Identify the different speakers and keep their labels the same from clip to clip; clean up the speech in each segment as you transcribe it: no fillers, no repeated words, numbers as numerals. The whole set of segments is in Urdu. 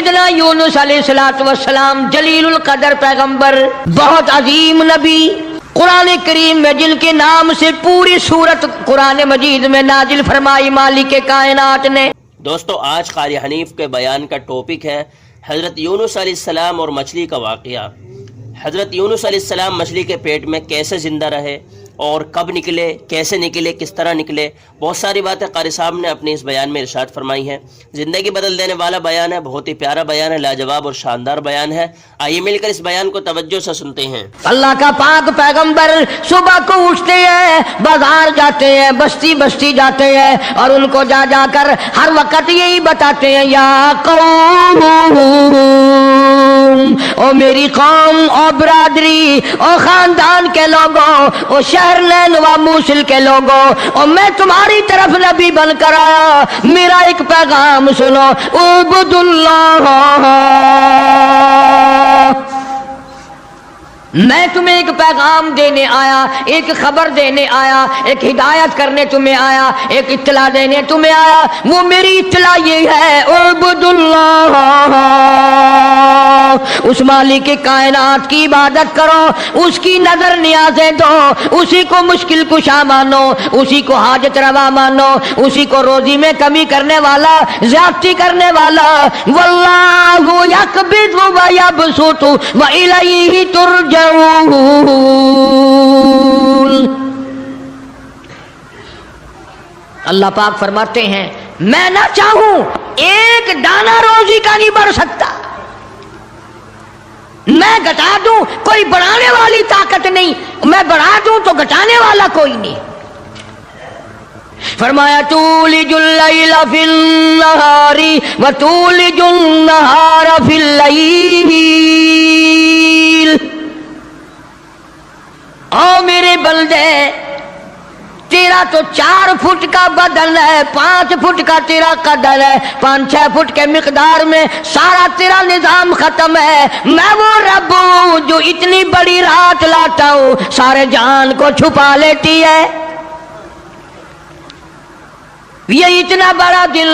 Speaker 1: سیدنا یونس علیہ السلام جلیل القدر پیغمبر، بہت عظیم نبی، قرآن کریم میں جن کے نام سے پوری سورت قرآن مجید میں نازل فرمائی مالک کائنات نے۔
Speaker 2: دوستو، آج قاری حنیف کے بیان کا ٹاپک ہے حضرت یونس علیہ السلام اور مچھلی کا واقعہ۔ حضرت یونس علیہ السلام مچھلی کے پیٹ میں کیسے زندہ رہے اور کب نکلے، کیسے نکلے، کس طرح نکلے، بہت ساری باتیں قاری صاحب نے اپنے اس بیان میں ارشاد فرمائی ہیں۔ زندگی بدل دینے والا بیان ہے، بہت ہی پیارا بیان ہے، لاجواب اور شاندار بیان ہے۔ آئیے مل کر اس بیان کو توجہ سے سنتے ہیں۔
Speaker 1: اللہ کا پاک پیغمبر صبح کو اٹھتے ہیں، بازار جاتے ہیں، بستی بستی جاتے ہیں، اور ان کو جا جا کر ہر وقت یہی بتاتے ہیں، یا قوم، او میری قوم، او برادری، او خاندان کے لوگوں، او شہر نینوا موصل کے لوگوں، او میں تمہاری طرف نبی بن کر آیا، میرا ایک پیغام سنو، اعبدوا اللہ۔ میں تمہیں ایک پیغام دینے آیا، ایک خبر دینے آیا، ایک ہدایت کرنے تمہیں آیا، ایک اطلاع دینے تمہیں آیا۔ وہ میری اطلاع یہ ہے، اعبدوا اللہ، اس مالک کائنات کی عبادت کرو، اس کی نظر نیازیں دو، اسی کو مشکل کشا مانو، اسی کو حاجت روا مانو، اسی کو روزی میں کمی کرنے والا، زیادتی کرنے والا۔ واللہ یقبض ویبسط والیہ ترجعون۔ اللہ پاک فرماتے ہیں، میں نہ چاہوں ایک دانہ روزی کا نہیں بڑھ سکتا، میں گھٹا دوں کوئی بڑھانے والی طاقت نہیں، میں بڑھا دوں تو گھٹانے والا کوئی نہیں۔ فرمایا تولج اللیل فی النہار وتولج النہار فی اللیل۔ او میرے بندے، تیرا تو 4 فٹ کا بدن ہے، 5 فٹ کا تیرا قدر ہے، 5-6 فٹ کے مقدار میں سارا تیرا نظام ختم ہے۔ میں وہ رب ہوں جو اتنی بڑی رات لاتا ہوں، سارے جہان کو چھپا لیتی ہے۔ یہ اتنا بڑا دل،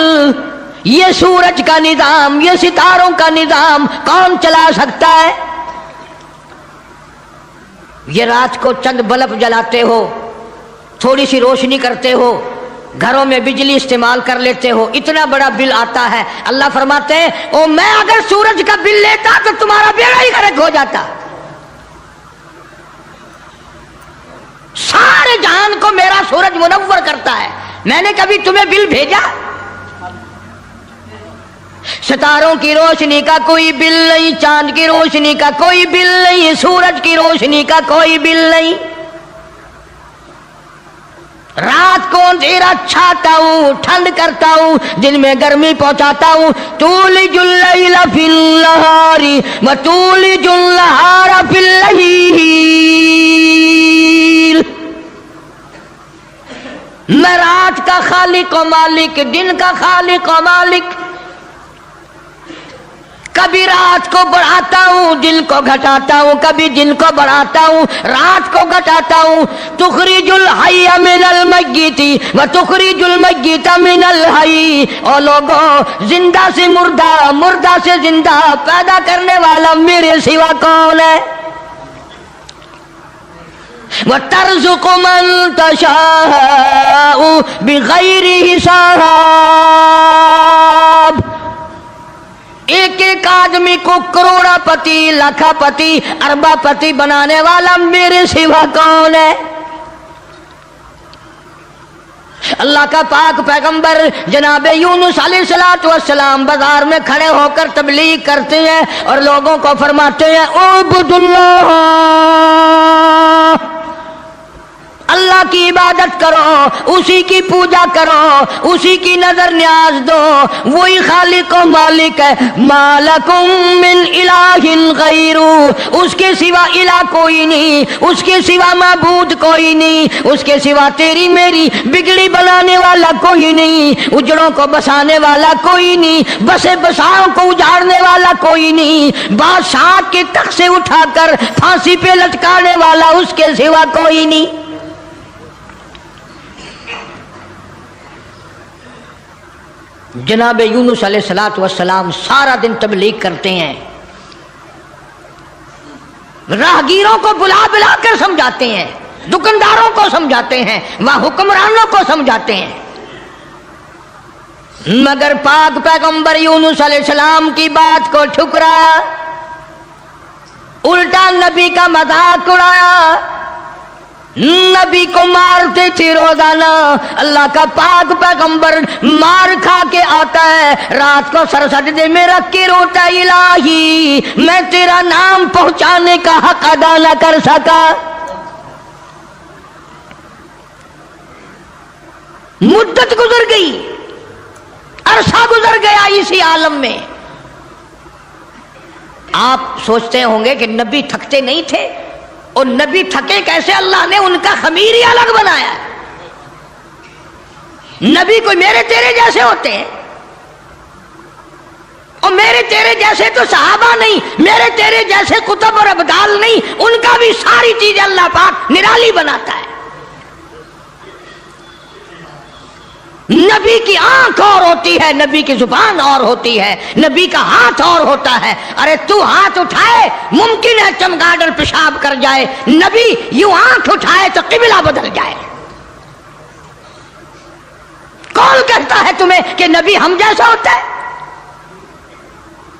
Speaker 1: یہ سورج کا نظام، یہ ستاروں کا نظام کون چلا سکتا ہے؟ یہ رات کو چند بلب جلاتے ہو، تھوڑی سی روشنی کرتے ہو، گھروں میں بجلی استعمال کر لیتے ہو، اتنا بڑا بل آتا ہے۔ اللہ فرماتے ہیں، او میں اگر سورج کا بل لیتا تو تمہارا بیڑا ہی غرق ہو جاتا۔ سارے جہان کو میرا سورج منور کرتا ہے، میں نے کبھی تمہیں بل بھیجا؟ ستاروں کی روشنی کا کوئی بل نہیں، چاند کی روشنی کا کوئی بل نہیں، سورج کی روشنی کا کوئی بل نہیں۔ رات کو اندھیرا چھاتا ہوں، ٹھنڈ کرتا ہوں، دن میں گرمی پہنچاتا ہوں۔ تولج اللیل فی النہار وتولج النہار فی اللیل۔ میں رات کا خالق و مالک، دن کا خالق و مالک، کبھی رات کو بڑھاتا ہوں، دن کو گھٹاتا ہوں، کبھی دن کو بڑھاتا ہوں، رات کو گھٹاتا ہوں۔ تخرج الحی من المیت وتخرج المیت من الحی۔ او لوگوں، زندہ سے مردہ، مردہ سے زندہ پیدا کرنے والا میرے سوا کون ہے؟ وَتَرْزُقُ مَن تَشَاءُ بِغَيْرِ حِسَابٍ۔ ایک ایک آدمی کو کروڑا پتی، لاکھا پتی، اربا پتی بنانے والا میرے سوا کون ہے؟ اللہ کا پاک پیغمبر جناب یونس علیہ السلام بازار میں کھڑے ہو کر تبلیغ کرتے ہیں اور لوگوں کو فرماتے ہیں، اعبدوا اللہ، اللہ کی عبادت کرو، اسی کی پوجا کرو، اسی کی نظر نیاز دو، وہی خالق و مالک ہے۔ ما لکم من الہ غیرہ، اس کے سوا الہ کوئی نہیں، اس کے سوا معبود کوئی نہیں، اس کے سوا تیری میری بگڑی بنانے والا کوئی نہیں، اجڑوں کو بسانے والا کوئی نہیں، بسے بساؤں کو اجاڑنے والا کوئی نہیں، بادشاہ کے تخت سے اٹھا کر پھانسی پہ لٹکانے والا اس کے سوا کوئی نہیں۔ جناب یونس علیہ الصلوۃ والسلام سارا دن تبلیغ کرتے ہیں، راہگیروں کو بلا بلا کر سمجھاتے ہیں، دکانداروں کو سمجھاتے ہیں، وہاں حکمرانوں کو سمجھاتے ہیں، مگر پاک پیغمبر یونس علیہ السلام کی بات کو ٹھکرایا، الٹا نبی کا مذاق اڑایا، نبی کو مارتے تھے روزانہ۔ اللہ کا پاک پیغمبر مار کھا کے آتا ہے، رات کو سر سجدے میں رکھ کے روتا ہے، الہی میں تیرا نام پہنچانے کا حق ادا نہ کر سکا۔ مدت گزر گئی، عرصہ گزر گیا اسی عالم میں۔ آپ سوچتے ہوں گے کہ نبی تھکتے نہیں تھے، اور نبی تھکے کیسے؟ اللہ نے ان کا خمیر ہی الگ بنایا ہے۔ نبی کوئی میرے تیرے جیسے ہوتے ہیں، اور میرے تیرے جیسے تو صحابہ نہیں، میرے تیرے جیسے کتب اور ابدال نہیں، ان کا بھی ساری چیزیں اللہ پاک نرالی بناتا ہے۔ نبی کی آنکھ اور ہوتی ہے، نبی کی زبان اور ہوتی ہے، نبی کا ہاتھ اور ہوتا ہے۔ ارے تو ہاتھ اٹھائے ممکن ہے چمگادڑ پیشاب کر جائے، نبی یوں آنکھ اٹھائے تو قبلہ بدل جائے۔ کون کہتا ہے تمہیں کہ نبی ہم جیسا ہوتا ہے؟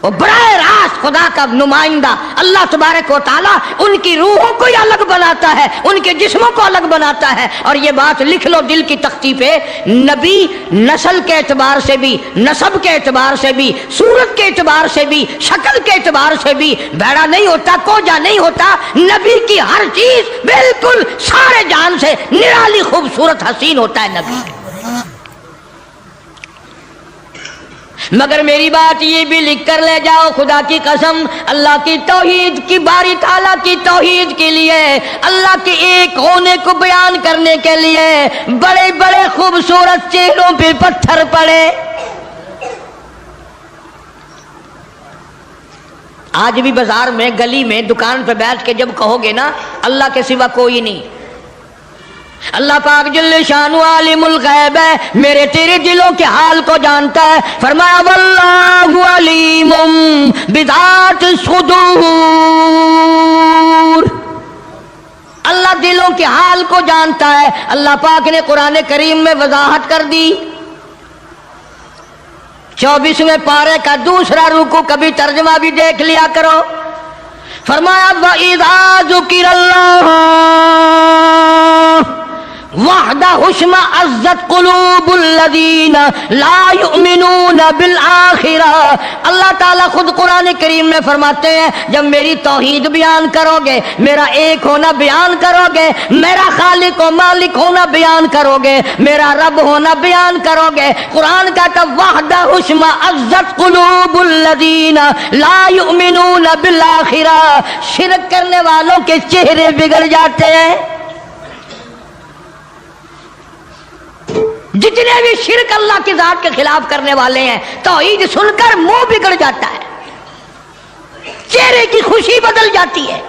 Speaker 1: وہ براہ راست خدا کا نمائندہ اللہ تبارک و تعالیٰ ان کی روحوں کو ہی الگ بناتا ہے، ان کے جسموں کو الگ بناتا ہے۔ اور یہ بات لکھ لو دل کی تختی پہ، نبی نسل کے اعتبار سے بھی، نسب کے اعتبار سے بھی، صورت کے اعتبار سے بھی، شکل کے اعتبار سے بھی بھیڑا نہیں ہوتا، کوجا نہیں ہوتا۔ نبی کی ہر چیز بالکل سارے جان سے نرالی خوبصورت حسین ہوتا ہے نبی۔ مگر میری بات یہ بھی لکھ کر لے جاؤ، خدا کی قسم، اللہ کی توحید کی، باری تعالیٰ کی توحید کے لیے، اللہ کے ایک ہونے کو بیان کرنے کے لیے بڑے بڑے خوبصورت چہروں پہ پتھر پڑے۔ آج بھی بازار میں، گلی میں، دکان پہ بیٹھ کے جب کہو گے نا اللہ کے سوا کوئی نہیں، اللہ پاک جل شانہ عالم الغیب ہے، میرے تیرے دلوں کے حال کو جانتا ہے۔ فرمایا واللہ علیم بذات الصدور، اللہ دلوں کے حال کو جانتا ہے۔ اللہ پاک نے قرآن کریم میں وضاحت کر دی، 24ویں پارے کا دوسرا رکوع، کبھی ترجمہ بھی دیکھ لیا کرو۔ فرمایا وَإِذَا ذُكِرَ اللَّهُ وحدہ اشمئزت قلوب الذین لا یؤمنون بالآخرہ۔ اللہ تعالیٰ خود قرآن کریم میں فرماتے ہیں جب میری توحید بیان کرو گے، میرا ایک ہونا بیان کرو گے، میرا خالق و مالک ہونا بیان کرو گے، میرا رب ہونا بیان کرو گے، قرآن کہتا وحدہ اشمئزت قلوب الذین لا یؤمنون بالآخرہ، شرک کرنے والوں کے چہرے بگڑ جاتے ہیں۔ جتنے بھی شرک اللہ کی ذات کے خلاف کرنے والے ہیں، توحید سن کر منہ بگڑ جاتا ہے، چہرے کی خوشی بدل جاتی ہے۔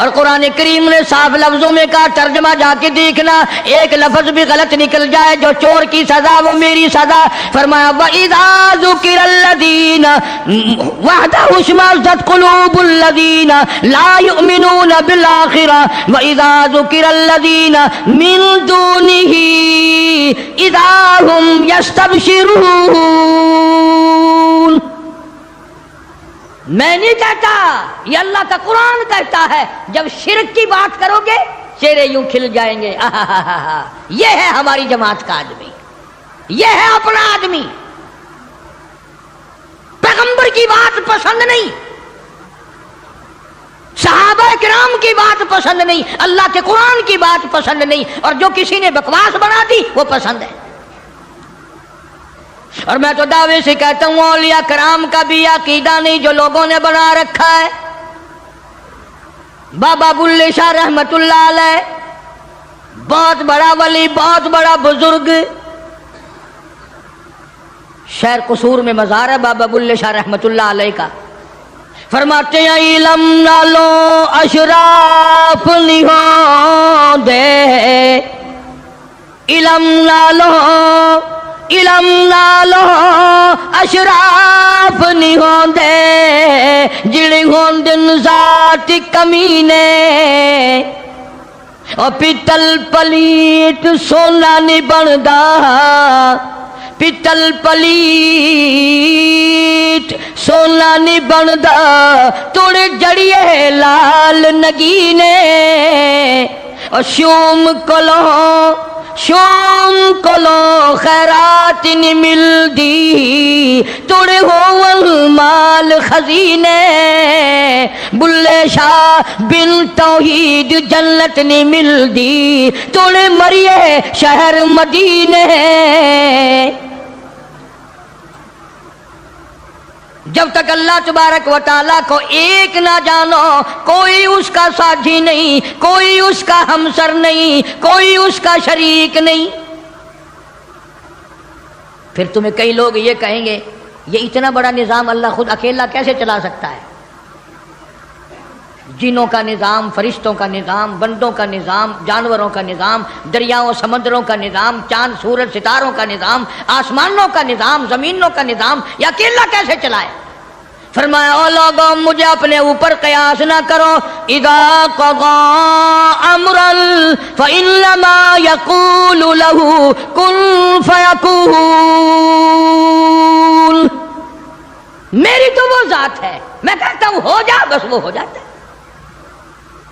Speaker 1: اور قرآن کریم نے صاف لفظوں میں کہا، ترجمہ جا کے دیکھنا، ایک لفظ بھی غلط نکل جائے، جو چور کی سزا وہ میری سزا۔ فرمایا وَإِذَا ذُكِرَ الَّذِينَ وَحْدَهُ اشْمَئزَتْ قُلُوبُ الَّذِينَ لَا يُؤْمِنُونَ بِالْآخِرَةِ وَإِذَا ذُكِرَ الَّذِينَ مِن دُونِهِ إِذَا هُمْ يَسْتَبْشِرُونَ۔ میں نہیں کہتا، یہ اللہ کا قرآن کہتا ہے، جب شرک کی بات کرو گے چہرے یوں کھل جائیں گے۔ یہ ہے ہماری جماعت کا آدمی، یہ ہے اپنا آدمی۔ پیغمبر کی بات پسند نہیں، صحابہ کرام کی بات پسند نہیں، اللہ کے قرآن کی بات پسند نہیں، اور جو کسی نے بکواس بنا دی وہ پسند ہے۔ اور میں تو دعوے سے کہتا ہوں اولیاء کرام کا بھی عقیدہ نہیں جو لوگوں نے بنا رکھا ہے۔ بابا بلے شاہ رحمت اللہ علیہ بہت بڑا ولی، بہت بڑا بزرگ، شہر قصور میں مزار ہے بابا بلے شاہ رحمت اللہ علیہ کا۔ فرماتے ہیں علم نہ لو اشراف نہیں ہو دے، علم نہ لو علم نالو اشراف نہیں ہوندے جڑے ہوندن ذات کمینے اور پتل پلیت سونا نہیں بندا پتل پلیت سونا نہیں بندا توڑے جڑیے لال نگینے اور شوم کلو خیرات نہیں ملدی توڑے ہون مال خزینے بلے شاہ بن توحید جنت نہیں ملدی توڑے مریے شہر مدینے جب تک اللہ تبارک و تعالیٰ کو ایک نہ جانو کوئی اس کا ساتھی نہیں کوئی اس کا ہمسر نہیں کوئی اس کا شریک نہیں پھر تمہیں کئی لوگ یہ کہیں گے یہ اتنا بڑا نظام اللہ خود اکیلا کیسے چلا سکتا ہے جنوں کا نظام فرشتوں کا نظام بندوں کا نظام جانوروں کا نظام دریاؤں سمندروں کا نظام چاند سورج ستاروں کا نظام آسمانوں کا نظام زمینوں کا نظام یہ اکیلا کیسے چلائے فرمایا او لوگوں مجھے اپنے اوپر قیاس نہ کرو اذا قضى امرا فانما يقول له كن فيكون میری تو وہ ذات ہے میں کہتا ہوں ہو جا بس وہ ہو جاتا ہے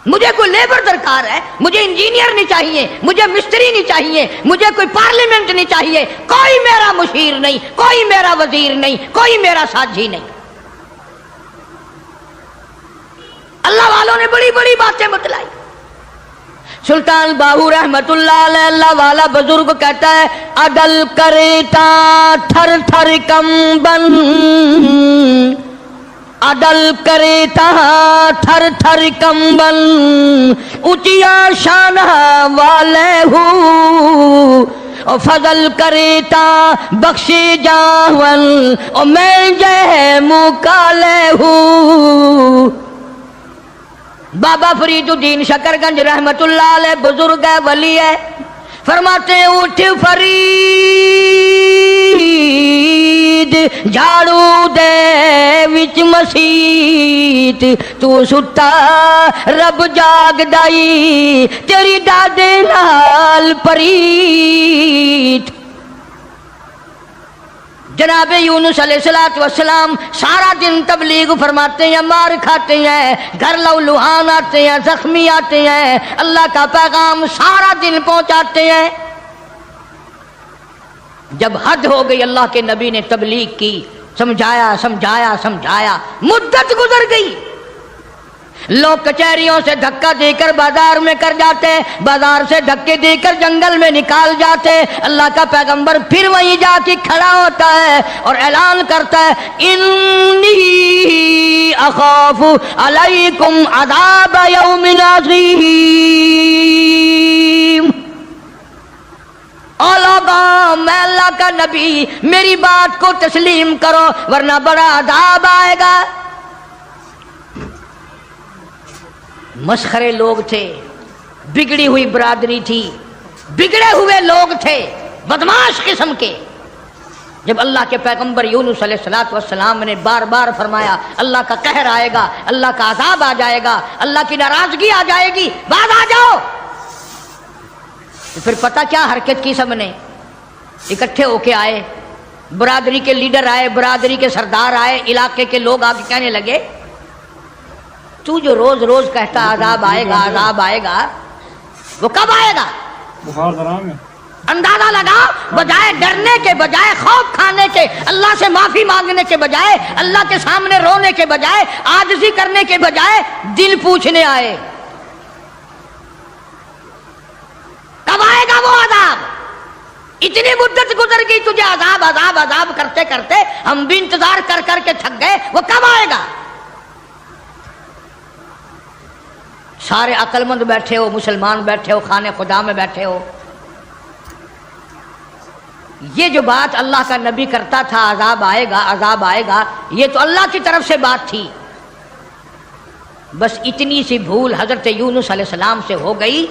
Speaker 1: مجھے کوئی لیبر درکار ہے مجھے انجینئر نہیں چاہیے مجھے مستری نہیں چاہیے مجھے کوئی پارلیمنٹ نہیں چاہیے کوئی میرا مشیر نہیں کوئی میرا وزیر نہیں کوئی میرا ساتھی نہیں اللہ والوں نے بڑی بڑی باتیں بتلائی سلطان باہو رحمت اللہ علیہ اللہ والا بزرگ کہتا ہے عدل کریتا تھر تھر کمبن عدل کریتا تھر تھر کمبن اچیا شان والے ہو فضل کریتا بخشی جاون اور میں جے مکالے ہوں بابا فرید الدین شکر گنج رحمت اللہ علیہ بزرگ ہے ولی ہے فرماتے ہیں اٹھ فرید جھاڑو دے وچ مسیت تو ستا رب جاگ دائی تیری دادے نال پریت جناب یونس علیہ السلام سارا دن تبلیغ فرماتے ہیں مار کھاتے ہیں گھر لو لوہان آتے ہیں زخمی آتے ہیں اللہ کا پیغام سارا دن پہنچاتے ہیں جب حد ہو گئی اللہ کے نبی نے تبلیغ کی سمجھایا مدت گزر گئی لوگ کچہریوں سے دھکا دے کر بازار میں کر جاتے بازار سے دھکے دے کر جنگل میں نکال جاتے اللہ کا پیغمبر پھر وہیں جا کے کھڑا ہوتا ہے اور اعلان کرتا ہے انی اخاف علیکم عذاب یوم عظیم او لوگوں میں اللہ کا نبی میری بات کو تسلیم کرو ورنہ بڑا عذاب آئے گا مسخرے لوگ تھے بگڑی ہوئی برادری تھی بگڑے ہوئے لوگ تھے بدماش قسم کے جب اللہ کے پیغمبر یونس علیہ السلام نے بار بار فرمایا اللہ کا قہر آئے گا اللہ کا عذاب آ جائے گا اللہ کی ناراضگی آ جائے گی باز آ جاؤ پھر پتہ کیا حرکت کی سب نے اکٹھے ہو کے آئے برادری کے لیڈر آئے برادری کے سردار آئے علاقے کے لوگ آ کے کہنے لگے تو جو روز روز کہتا عذاب آئے گا وہ کب آئے گا اندازہ لگا بجائے ڈرنے کے بجائے خوف کھانے کے اللہ سے معافی مانگنے کے بجائے اللہ کے سامنے رونے کے بجائے عاجزی کرنے کے بجائے دل پوچھنے آئے کب آئے گا وہ عذاب اتنی مدت گزر گئی تجھے عذاب کرتے کرتے ہم بھی انتظار کر کر کے تھک گئے وہ کب آئے گا سارے عقل مند بیٹھے ہو مسلمان بیٹھے ہو خانے خدا میں بیٹھے ہو یہ جو بات اللہ کا نبی کرتا تھا عذاب آئے گا یہ تو اللہ کی طرف سے بات تھی بس اتنی سی بھول حضرت یونس علیہ السلام سے ہو گئی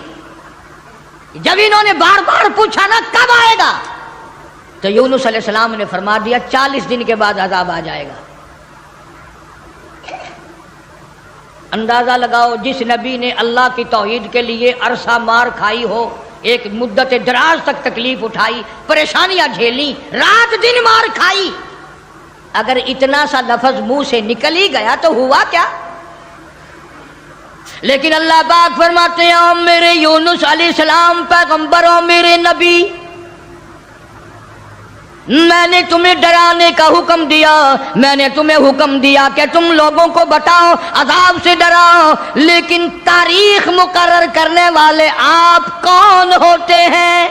Speaker 1: جب انہوں نے بار بار پوچھا نا کب آئے گا تو یونس علیہ السلام نے فرما دیا 40 دن کے بعد عذاب آ جائے گا۔ اندازہ لگاؤ، جس نبی نے اللہ کی توحید کے لیے عرصہ مار کھائی ہو، ایک مدت دراز تک تکلیف اٹھائی، پریشانیاں جھیلی، رات دن مار کھائی، اگر اتنا سا لفظ منہ سے نکل ہی گیا تو ہوا کیا؟ لیکن اللہ پاک فرماتے ہیں میرے یونس علیہ السلام پیغمبر ہو، میرے نبی، میں نے تمہیں ڈرانے کا حکم دیا، میں نے تمہیں حکم دیا کہ تم لوگوں کو بتاؤ، عذاب سے ڈراؤ، لیکن تاریخ مقرر کرنے والے آپ کون ہوتے ہیں؟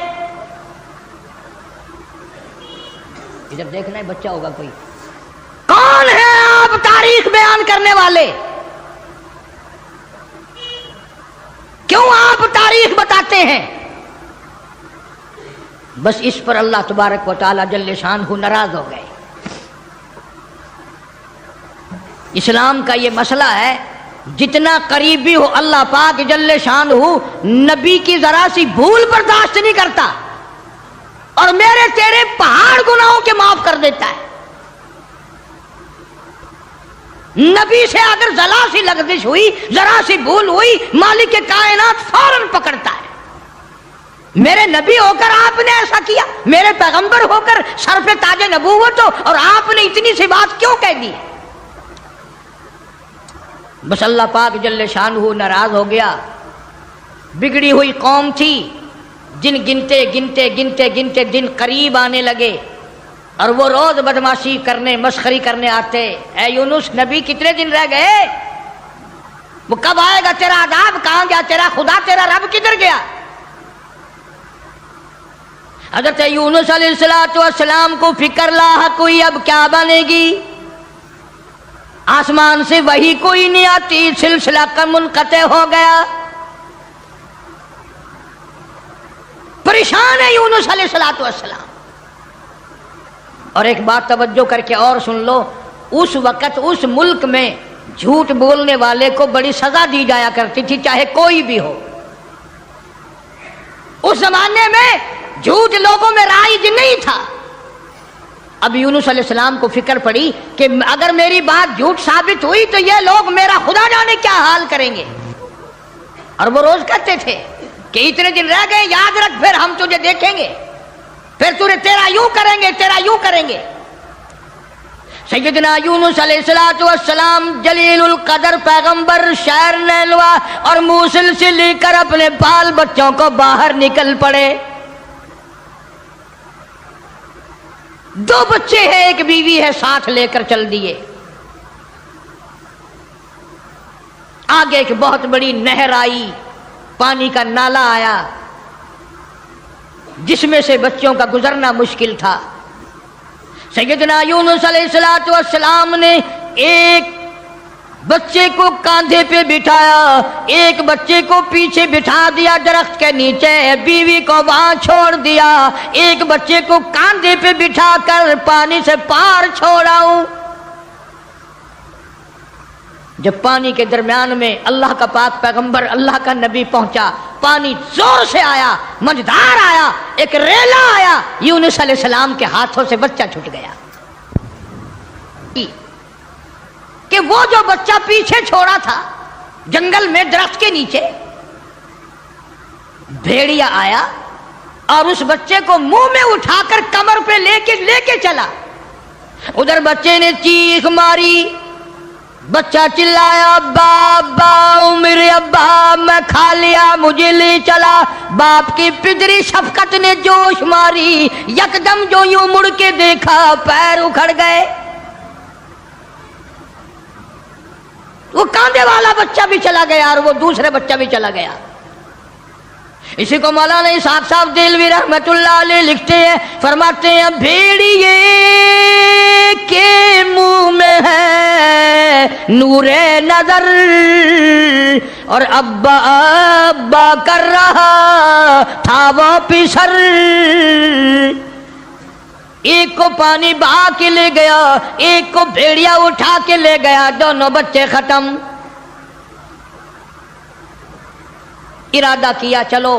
Speaker 1: ادھر دیکھنا ہے، بچہ ہوگا کوئی، کون ہے آپ تاریخ بیان کرنے والے؟ کیوں آپ تاریخ بتاتے ہیں؟ بس اس پر اللہ تبارک و تعالی جل شانہ ناراض ہو گئے۔ اسلام کا یہ مسئلہ ہے، جتنا قریبی ہو اللہ پاک جل شانہ نبی کی ذرا سی بھول برداشت نہیں کرتا، اور میرے تیرے پہاڑ گناہوں کے معاف کر دیتا ہے۔ نبی سے اگر ذرا سی لغزش ہوئی، ذرا سی بھول ہوئی، مالک کائنات فوراً پکڑتا ہے۔ میرے نبی ہو کر آپ نے ایسا کیا، میرے پیغمبر ہو کر سر پہ تاج نبوت ہو، اور آپ نے اتنی سی بات کیوں کہہ دی؟ بس اللہ پاک جل شانہ ناراض ہو گیا۔ بگڑی ہوئی قوم تھی، جن گنتے گنتے گنتے گنتے دن قریب آنے لگے، اور وہ روز بدماشی کرنے، مسخری کرنے آتے۔ اے یونس نبی کتنے دن رہ گئے؟ وہ کب آئے گا تیرا عذاب؟ کہاں گیا تیرا خدا؟ تیرا رب کدھر گیا؟ حضرت یونس علیہ السلام کو فکر لاحق ہوئی، اب کیا بنے گی؟ آسمان سے وحی کوئی نہیں آتی، سلسلہ کا منقطع ہو گیا۔ پریشان ہے یونس علیہ السلام۔ اور ایک بات توجہ کر کے اور سن لو، اس وقت اس ملک میں جھوٹ بولنے والے کو بڑی سزا دی جایا کرتی تھی، چاہے کوئی بھی ہو۔ اس زمانے میں جھوٹ لوگوں میں رائج نہیں تھا۔ اب یونس علیہ السلام کو فکر پڑی کہ اگر میری بات جھوٹ ثابت ہوئی تو یہ لوگ میرا خدا جانے کیا حال کریں گے۔ اور وہ روز کہتے تھے کہ اتنے دن رہ گئے، یاد رکھ، پھر ہم تجھے دیکھیں گے، پھر تیرا یوں کریں گے، تیرا یوں کریں گے۔ سیدنا یونس علیہ السلام جلیل القدر پیغمبر شہر نیلوا اور موصل سے لے کر اپنے بال بچوں کو باہر نکل پڑے۔ 2 بچے ہیں، ایک بیوی ہے، ساتھ لے کر چل دیے۔ آگے ایک بہت بڑی نہر آئی، پانی کا نالا آیا، جس میں سے بچوں کا گزرنا مشکل تھا۔ سیدنا یونس علیہ السلام نے ایک بچے کو کاندھے پہ بٹھایا، ایک بچے کو پیچھے بٹھا دیا درخت کے نیچے، بیوی کو وہاں چھوڑ دیا، ایک بچے کو کاندھے پہ بٹھا کر پانی سے پار چھوڑاؤں۔ جب پانی کے درمیان میں اللہ کا پاک پیغمبر، اللہ کا نبی پہنچا، پانی زور سے آیا، مجدار آیا، ایک ریلا آیا، یونس علیہ السلام کے ہاتھوں سے بچہ چھوٹ گیا۔ کہ وہ جو بچہ پیچھے چھوڑا تھا جنگل میں درخت کے نیچے، بھیڑیا آیا اور اس بچے کو منہ میں اٹھا کر کمر پہ لے کے چلا۔ ادھر بچے نے چیخ ماری، بچہ چلایا، ابا ابا، میرے ابا، میں کھا لیا، مجھے لے چلا۔ باپ کی پدری شفقت نے جوش ماری، یکدم جو یوں مڑ کے دیکھا، پیر اکھڑ گئے۔ وہ کاندھے والا بچہ بھی چلا گیا اور وہ دوسرے بچہ بھی چلا گیا۔ اسی کو مولانا اسحاق صاحب دہلوی رحمت اللہ علیہ لکھتے ہیں، فرماتے ہیں بھیڑیے کے منہ میں ہے نور نظر اور ابا ابا کر رہا تھا وہ پسر۔ ایک کو پانی بہا کے لے گیا، ایک کو بھیڑیا اٹھا کے لے گیا، دونوں بچے ختم۔ ارادہ کیا چلو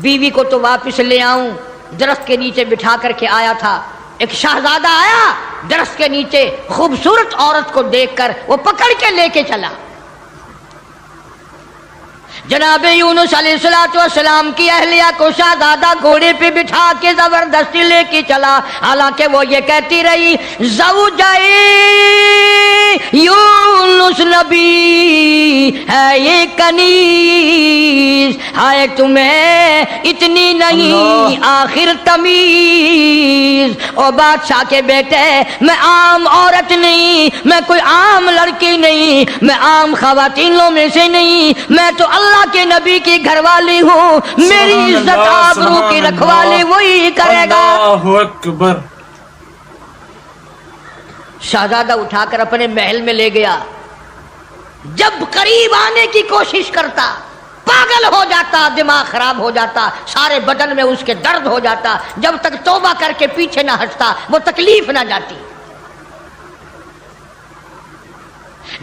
Speaker 1: بیوی کو تو واپس لے آؤں، درخت کے نیچے بٹھا کر کے آیا تھا. ایک شہزادہ آیا درخت کے نیچے، خوبصورت عورت کو دیکھ کر وہ پکڑ کے لے کے چلا. جناب یونس علیہ السلام کی اہلیہ کو شہزادہ گھوڑے پہ بٹھا کے زبردستی لے کے چلا، حالانکہ وہ یہ کہتی رہی زوجائے یونس نبی ہے یہ کنیز، ہائے تمہیں اتنی نہیں آخر تمیز. او بادشاہ کے بیٹے، میں عام عورت نہیں، میں کوئی عام لڑکی نہیں، میں عام خواتینوں میں سے نہیں، میں تو اللہ کے نبی کی گھر والی ہوں، میری عزت آبرو کی رکھوالی وہی کرے گا.
Speaker 3: اللہ اکبر.
Speaker 1: شہزادہ اٹھا کر اپنے محل میں لے گیا. جب قریب آنے کی کوشش کرتا پاگل ہو جاتا، دماغ خراب ہو جاتا، سارے بدن میں اس کے درد ہو جاتا. جب تک توبہ کر کے پیچھے نہ ہٹتا وہ تکلیف نہ جاتی.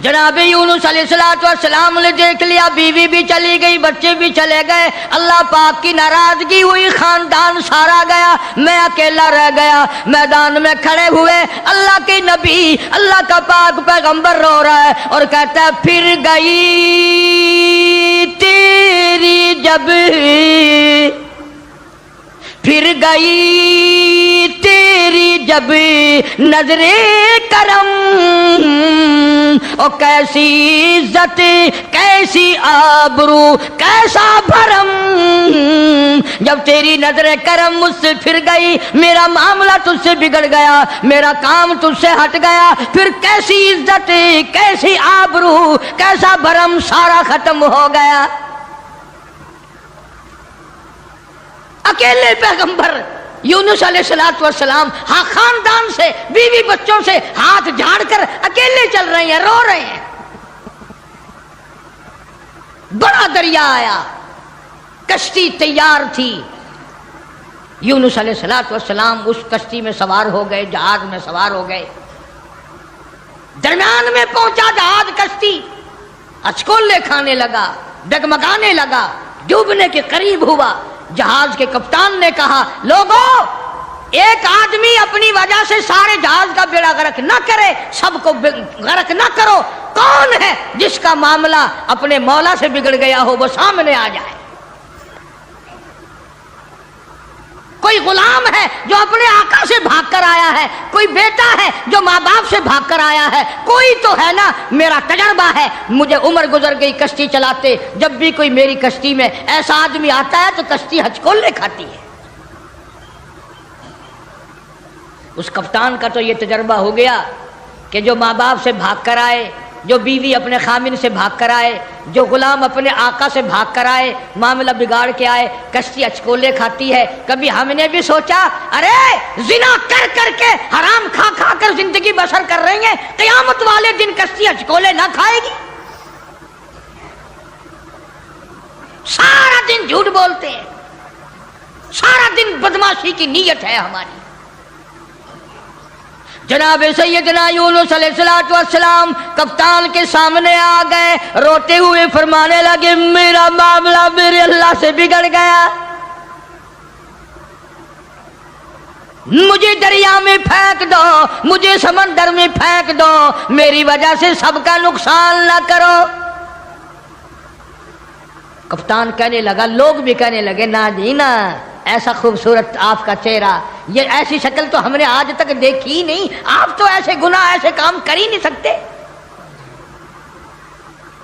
Speaker 1: جناب یونس علیہ السلام نے دیکھ لیا، بیوی بھی چلی گئی، بچے بھی چلے گئے، اللہ پاک کی ناراضگی ہوئی، خاندان سارا گیا، میں اکیلا رہ گیا. میدان میں کھڑے ہوئے اللہ کے نبی، اللہ کا پاک پیغمبر رو رہا ہے اور کہتا ہے پھر گئی تیری جب، پھر گئی تیری جب نظر کرم، او کیسی عزت کیسی آبرو کیسا بھرم. جب تیری نظر کرم مجھ سے پھر گئی، میرا معاملہ تجھ سے بگڑ گیا، میرا کام تجھ سے ہٹ گیا، پھر کیسی عزت کیسی آبرو کیسا بھرم سارا ختم ہو گیا. اکیلے پیغمبر یونس علیہ السلام ہاں خاندان سے، بیوی بچوں سے ہاتھ جھاڑ کر اکیلے چل رہے ہیں، رو رہے ہیں. بڑا دریا آیا، کشتی تیار تھی، یونس علیہ السلام اس کشتی میں سوار ہو گئے، جہاز میں سوار ہو گئے. درمیان میں پہنچا جہاز، کشتی اچکولے کھانے لگا، ڈگمگانے لگا، ڈوبنے کے قریب ہوا. جہاز کے کپتان نے کہا لوگوں، ایک آدمی اپنی وجہ سے سارے جہاز کا بیڑا غرق نہ کرے، سب کو غرق نہ کرو. کون ہے جس کا معاملہ اپنے مولا سے بگڑ گیا ہو وہ سامنے آ جائے. کوئی غلام ہے جو اپنے آقا سے بھاگ کر آیا ہے، کوئی بیٹا ہے جو ماں باپ سے بھاگ کر آیا ہے، کوئی تو ہے نا. میرا تجربہ ہے، مجھے عمر گزر گئی کشتی چلاتے، جب بھی کوئی میری کشتی میں ایسا آدمی آتا ہے تو کشتی ہچکولے کھاتی ہے. اس کپتان کا تو یہ تجربہ ہو گیا کہ جو ماں باپ سے بھاگ کر آئے، جو بیوی اپنے خامن سے بھاگ کر آئے، جو غلام اپنے آقا سے بھاگ کر آئے، معاملہ بگاڑ کے آئے، کشتی اچکولے کھاتی ہے. کبھی ہم نے بھی سوچا ارے زنا کر کر کے حرام کھا کھا کر زندگی بسر کر رہی ہیں، قیامت والے دن کشتی اچکولے نہ کھائے گی؟ سارا دن جھوٹ بولتے ہیں، سارا دن بدماشی کی نیت ہے ہماری. جناب سیدنا یونس علیہ السلام کپتان کے سامنے آ گئے، روتے ہوئے فرمانے لگے میرا معاملہ میرے اللہ سے بگڑ گیا، مجھے دریا میں پھینک دو، مجھے سمندر میں پھینک دو، میری وجہ سے سب کا نقصان نہ کرو. کپتان کہنے لگا، لوگ بھی کہنے لگے نہ جی نہ، ایسا خوبصورت آپ کا چہرہ، یہ ایسی شکل تو ہم نے آج تک دیکھی ہی نہیں، آپ تو ایسے گناہ ایسے کام کر ہی نہیں سکتے.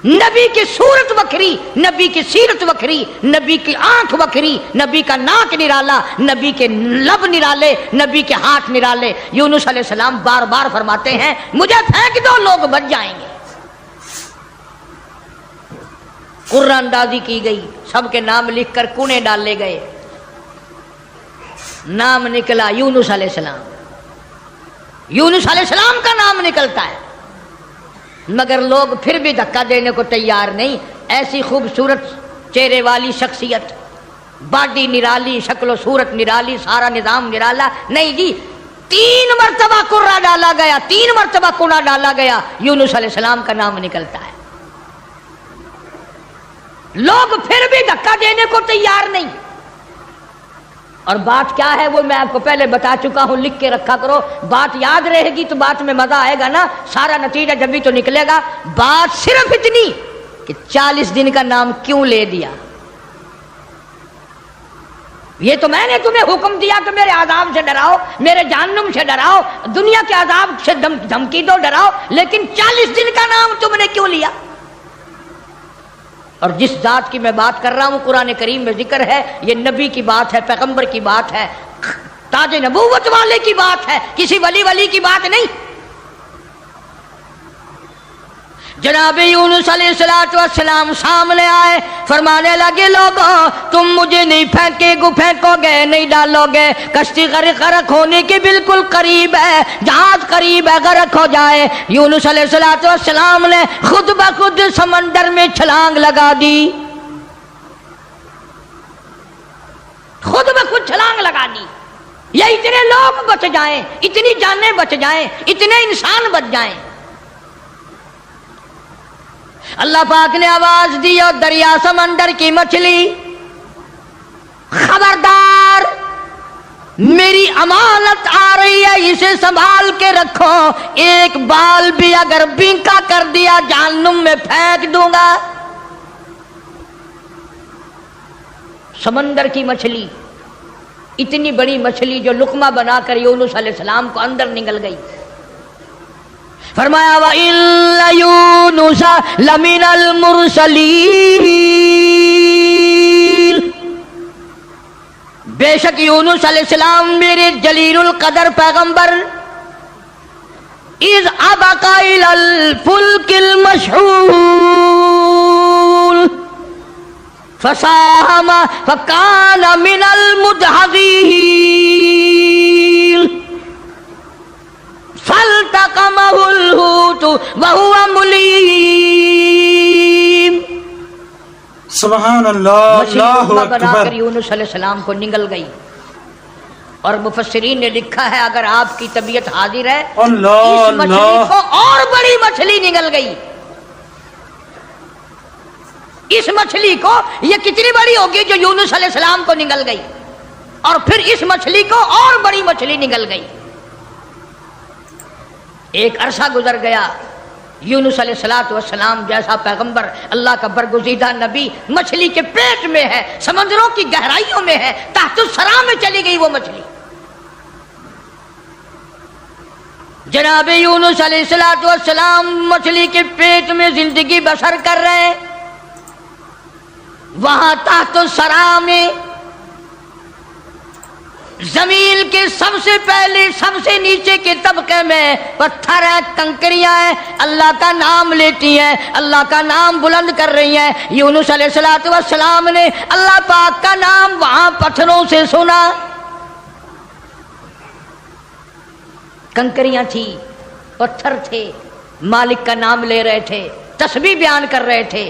Speaker 1: نبی کی صورت وکھری، نبی کی سیرت وکھری، نبی کی آنکھ وکھری، نبی کا ناک نرالا، نبی کے لب نرالے، نبی کے ہاتھ نرالے. یونس علیہ السلام بار بار فرماتے ہیں مجھے پھینک دو، لوگ بچ جائیں گے. قرآن اندازی کی گئی، سب کے نام لکھ کر کونے ڈالے گئے. نام نکلا یونس علیہ السلام. یونس علیہ السلام کا نام نکلتا ہے، مگر لوگ پھر بھی دھکا دینے کو تیار نہیں. ایسی خوبصورت چہرے والی شخصیت، باڈی نرالی، شکل و صورت نرالی، سارا نظام نرالا، نہیں جی. 3 مرتبہ قرہ ڈالا گیا، 3 مرتبہ کونا ڈالا گیا، یونس علیہ السلام کا نام نکلتا ہے. لوگ پھر بھی دھکا دینے کو تیار نہیں. اور بات کیا ہے وہ میں آپ کو پہلے بتا چکا ہوں، لکھ کے رکھا کرو، بات یاد رہے گی تو بات میں مزہ آئے گا نا، سارا نتیجہ جب بھی تو نکلے گا۔ بات صرف اتنی کہ 40 دن کا نام کیوں لے دیا؟ یہ تو میں نے تمہیں حکم دیا کہ میرے عذاب سے ڈراؤ، میرے جہنم سے ڈراؤ، دنیا کے عذاب سے دھمکی دو، ڈراؤ، لیکن 40 دن کا نام تم نے کیوں لیا؟ اور جس ذات کی میں بات کر رہا ہوں قرآن کریم میں ذکر ہے، یہ نبی کی بات ہے، پیغمبر کی بات ہے، تاج نبوت والے کی بات ہے، کسی ولی کی بات نہیں۔ جناب یونس علیہ السلام سامنے آئے، فرمانے لگے لوگوں تم مجھے نہیں پھینکو گے، نہیں ڈالو گے، کشتی غرق ہونے کے بالکل قریب ہے، جہاز قریب ہے، غرق ہو جائے۔ یونس علیہ السلام نے خود بخود سمندر میں چھلانگ لگا دی، خود بخود چھلانگ لگا دی، یا اتنے لوگ بچ جائیں، اتنی جانیں بچ جائیں، اتنے انسان بچ جائیں۔ اللہ پاک نے آواز دی اور دریا سمندر کی مچھلی، خبردار میری امانت آ رہی ہے، اسے سنبھال کے رکھو، ایک بال بھی اگر بینکا کر دیا جہنم میں پھینک دوں گا۔ سمندر کی مچھلی، اتنی بڑی مچھلی جو لقمہ بنا کر یونس علیہ السلام کو اندر نگل گئی۔ فرمایا وَإِنَّ يُونُسَ لَمِنَ الْمُرْسَلِينَ، بے شک یونس علیہ السلام میرے جلیل القدر پیغمبر، اِذْ أَبَقَ إِلَى الْفُلْكِ الْمَشْحُونِ فَسَاهَمَ فَكَانَ مِنَ الْمُدْحَضِينَ فَالْتَقَمَهُ الْحُوتُ وَهُوَ مُلِيمٌ۔
Speaker 3: سبحان اللہ، اللہ
Speaker 1: بنا
Speaker 3: اکبر۔
Speaker 1: کر یونس علیہ السلام کو نگل گئی، اور مفسرین نے لکھا ہے اگر آپ کی طبیعت حاضر ہے
Speaker 3: اللہ
Speaker 1: اس مچھلی
Speaker 3: اللہ،
Speaker 1: کو اور بڑی مچھلی نگل گئی۔ اس مچھلی کو، یہ کتنی بڑی ہوگی جو یونس علیہ السلام کو نگل گئی، اور پھر اس مچھلی کو اور بڑی مچھلی نگل گئی۔ ایک عرصہ گزر گیا، یونس علیہ السلام جیسا پیغمبر، اللہ کا برگزیدہ نبی مچھلی کے پیٹ میں ہے، سمندروں کی گہرائیوں میں ہے، تحت الثری میں چلی گئی وہ مچھلی۔ جناب یونس علیہ السلام مچھلی کے پیٹ میں زندگی بسر کر رہے ہیں، وہاں تحت الثری میں زمین کے سب سے پہلے سب سے نیچے کے طبقے میں پتھر ہے، کنکریاں ہیں، اللہ کا نام لیتی ہیں، اللہ کا نام بلند کر رہی ہیں۔ یونس علیہ السلام نے اللہ پاک کا نام وہاں پتھروں سے سنا، کنکریاں تھی، پتھر تھے، مالک کا نام لے رہے تھے، تسبیح بیان کر رہے تھے۔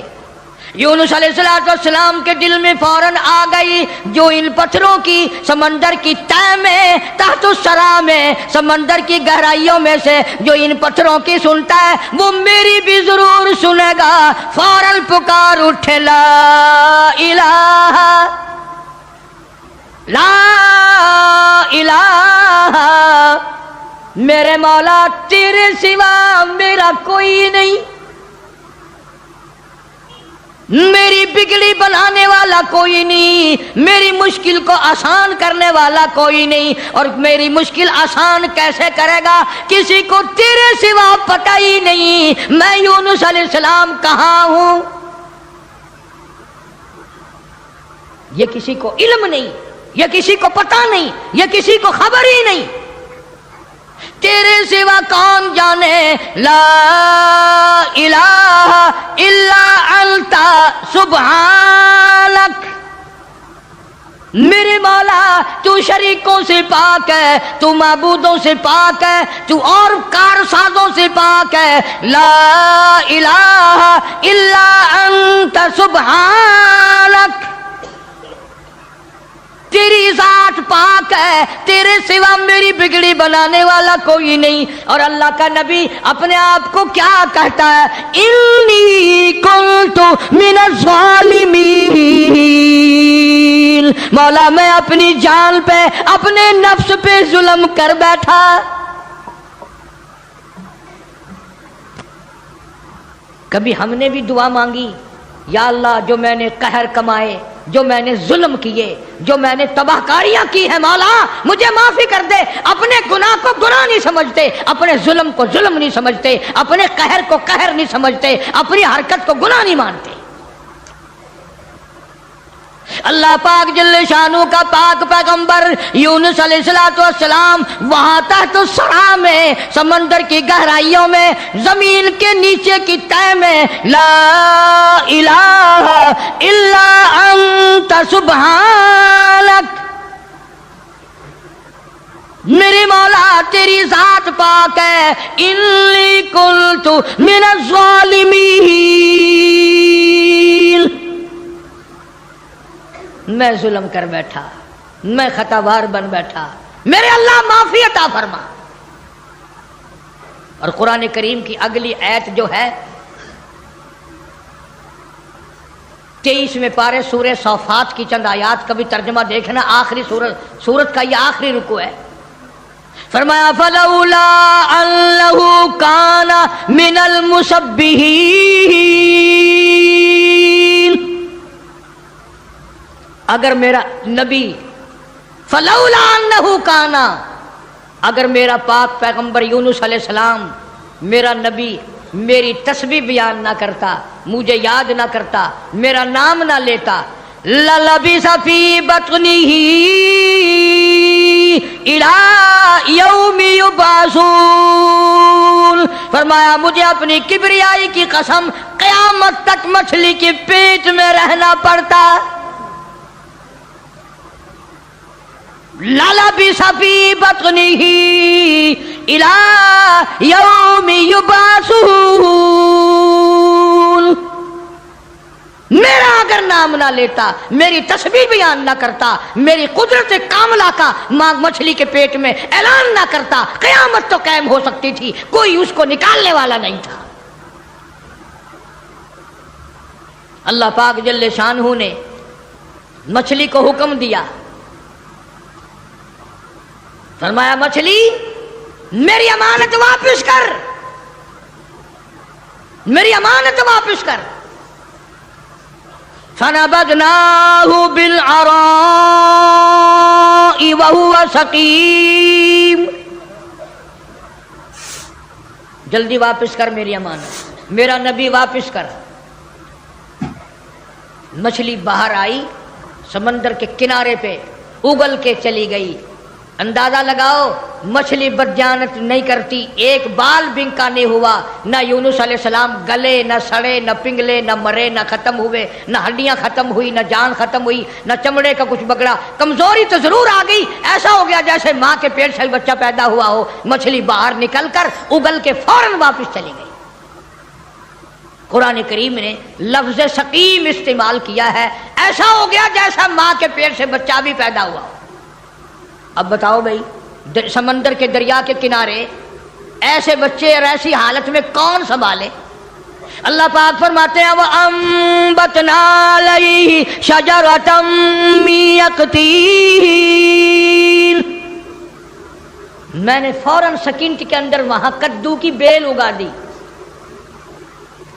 Speaker 1: یونس علیہ السلام کے دل میں فوراً آ گئی، جو ان پتھروں کی سمندر کی تہ میں، تحت الثری میں، سمندر کی گہرائیوں میں سے جو ان پتھروں کی سنتا ہے وہ میری بھی ضرور سنے گا۔ فوراً پکار اٹھے لا الہ لا الہ، میرے مولا تیرے سوا میرا کوئی نہیں، میری بگڑی بنانے والا کوئی نہیں، میری مشکل کو آسان کرنے والا کوئی نہیں، اور میری مشکل آسان کیسے کرے گا کسی کو تیرے سوا پتہ ہی نہیں، میں یونس علیہ السلام کہاں ہوں یہ کسی کو علم نہیں، یہ کسی کو پتہ نہیں، یہ کسی کو خبر ہی نہیں، تیرے سوا کون جانے۔ لا الہ الا انت سبحانک، میرے مولا تو شریکوں سے پاک ہے، تو معبودوں سے پاک ہے، تو اور کارسازوں سے پاک ہے۔ لا الہ الا انت سبحانک، تیری ذات پاک ہے، تیرے سوا میری بگڑی بنانے والا کوئی نہیں۔ اور اللہ کا نبی اپنے آپ کو کیا کہتا ہے؟ انی کنت من الظالمین، مولا میں اپنی جان پہ اپنے نفس پہ ظلم کر بیٹھا. کبھی ہم نے بھی دعا مانگی یا اللہ جو میں نے قہر کمائے، جو میں نے ظلم کیے، جو میں نے تباہ کاریاں کی ہیں مولا مجھے معافی کر دے. اپنے گناہ کو گناہ نہیں سمجھتے، اپنے ظلم کو ظلم نہیں سمجھتے، اپنے قہر کو قہر نہیں سمجھتے، اپنی حرکت کو گناہ نہیں مانتے. اللہ پاک جل شانہ کا پاک پیغمبر یونس علیہ السلام وہاں تحت الثرى میں، سمندر کی گہرائیوں میں، زمین کے نیچے کی تہہ میں، لا الہ الا انت سبحانک، میرے مولا تیری ذات پاک ہے، انی کنت من الظالمین، میں ظلم کر بیٹھا، میں خطاوار بن بیٹھا، میرے اللہ معافی عطا فرما. اور قرآن کریم کی اگلی آیت جو ہے 23ویں پارے سورہ صافات کی چند آیات کا بھی ترجمہ دیکھنا، آخری سورت کا یہ آخری رکوع ہے. فرمایا فلولا انہ کان من المسبحین، اگر میرا نبی، فلولا انہ کانا، اگر میرا پاک پیغمبر یونس علیہ السلام میرا نبی میری تسبیح بیان نہ کرتا، مجھے یاد نہ کرتا، میرا نام نہ لیتا، للبث فی بطنہ الی یوم یبعثون، فرمایا مجھے اپنی کبریائی کی قسم قیامت تک مچھلی کے پیٹ میں رہنا پڑتا. للبث فی بطنہ الی یوم یبعثون، میرا اگر نام نہ لیتا، میری تسبیح بیان نہ کرتا، میری قدرت کاملہ کا مچھلی کے پیٹ میں اعلان نہ کرتا، قیامت تو قائم ہو سکتی تھی، کوئی اس کو نکالنے والا نہیں تھا. اللہ پاک جل شانہ نے مچھلی کو حکم دیا، فرمایا مچھلی میری امانت واپس کر، میری امانت واپس کر. فنبذناہ بالعراء وہو سقیم، جلدی واپس کر میری امانت، میرا نبی واپس کر. مچھلی باہر آئی، سمندر کے کنارے پہ اگل کے چلی گئی. اندازہ لگاؤ مچھلی بدجانت نہیں کرتی، ایک بال بنکا نہیں ہوا، نہ یونس علیہ السلام گلے، نہ سڑے، نہ پنگلے، نہ مرے، نہ ختم ہوئے، نہ ہڈیاں ختم ہوئی، نہ جان ختم ہوئی، نہ چمڑے کا کچھ بگڑا. کمزوری تو ضرور آ گئی، ایسا ہو گیا جیسے ماں کے پیٹ سے بچہ پیدا ہوا ہو. مچھلی باہر نکل کر اگل کے فوراً واپس چلی گئی. قرآن کریم نے لفظ سقیم استعمال کیا ہے، ایسا ہو گیا جیسا ماں کے پیٹ سے بچہ بھی پیدا ہوا ہو. اب بتاؤ بھائی، سمندر کے دریا کے کنارے ایسے بچے اور ایسی حالت میں کون سنبھالے؟ اللہ پاک فرماتے ہیں وَأَنبَتْنَا عَلَيْهِ شَجَرَةً مِّن يَقْطِينٍ، میں نے فوراً سکینت کے اندر وہاں کدو کی بیل اگا دی.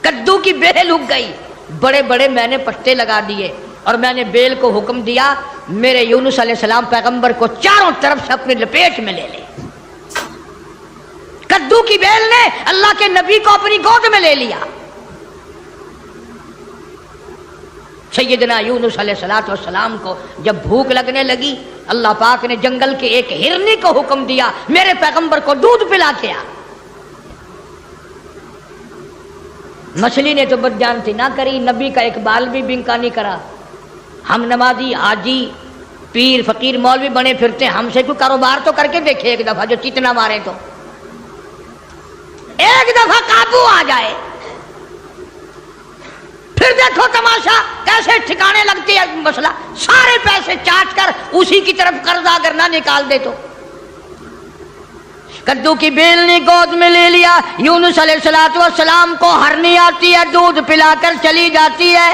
Speaker 1: کدو کی بیل اگ گئی، بڑے بڑے میں نے پتے لگا دیے، اور میں نے بیل کو حکم دیا میرے یونس علیہ السلام پیغمبر کو چاروں طرف سے اپنی لپیٹ میں لے لے. کدو کی بیل نے اللہ کے نبی کو اپنی گود میں لے لیا. سیدنا یونس علیہ السلام کو جب بھوک لگنے لگی، اللہ پاک نے جنگل کے ایک ہرنی کو حکم دیا میرے پیغمبر کو دودھ پلا کے آ. مچھلی نے تو بدجانتی نہ کری، نبی کا ایک بال بھی بنکا نہیں کرا. ہم نمازی، حاجی، پیر، فقیر، مولوی بنے پھرتے، ہم سے کوئی کاروبار تو کر کے دیکھے ایک دفعہ، جو چتنا مارے تو ایک دفعہ قابو آ جائے، پھر دیکھو تماشا کیسے ٹھکانے لگتی ہے مسئلہ. سارے پیسے چاٹ کر اسی کی طرف قرض اگر نہ نکال دے تو. کدو کی بیل نے گود میں لے لیا. یونس علیہ السلام کو ہرنی آتی ہے، دودھ پلا کر چلی جاتی ہے.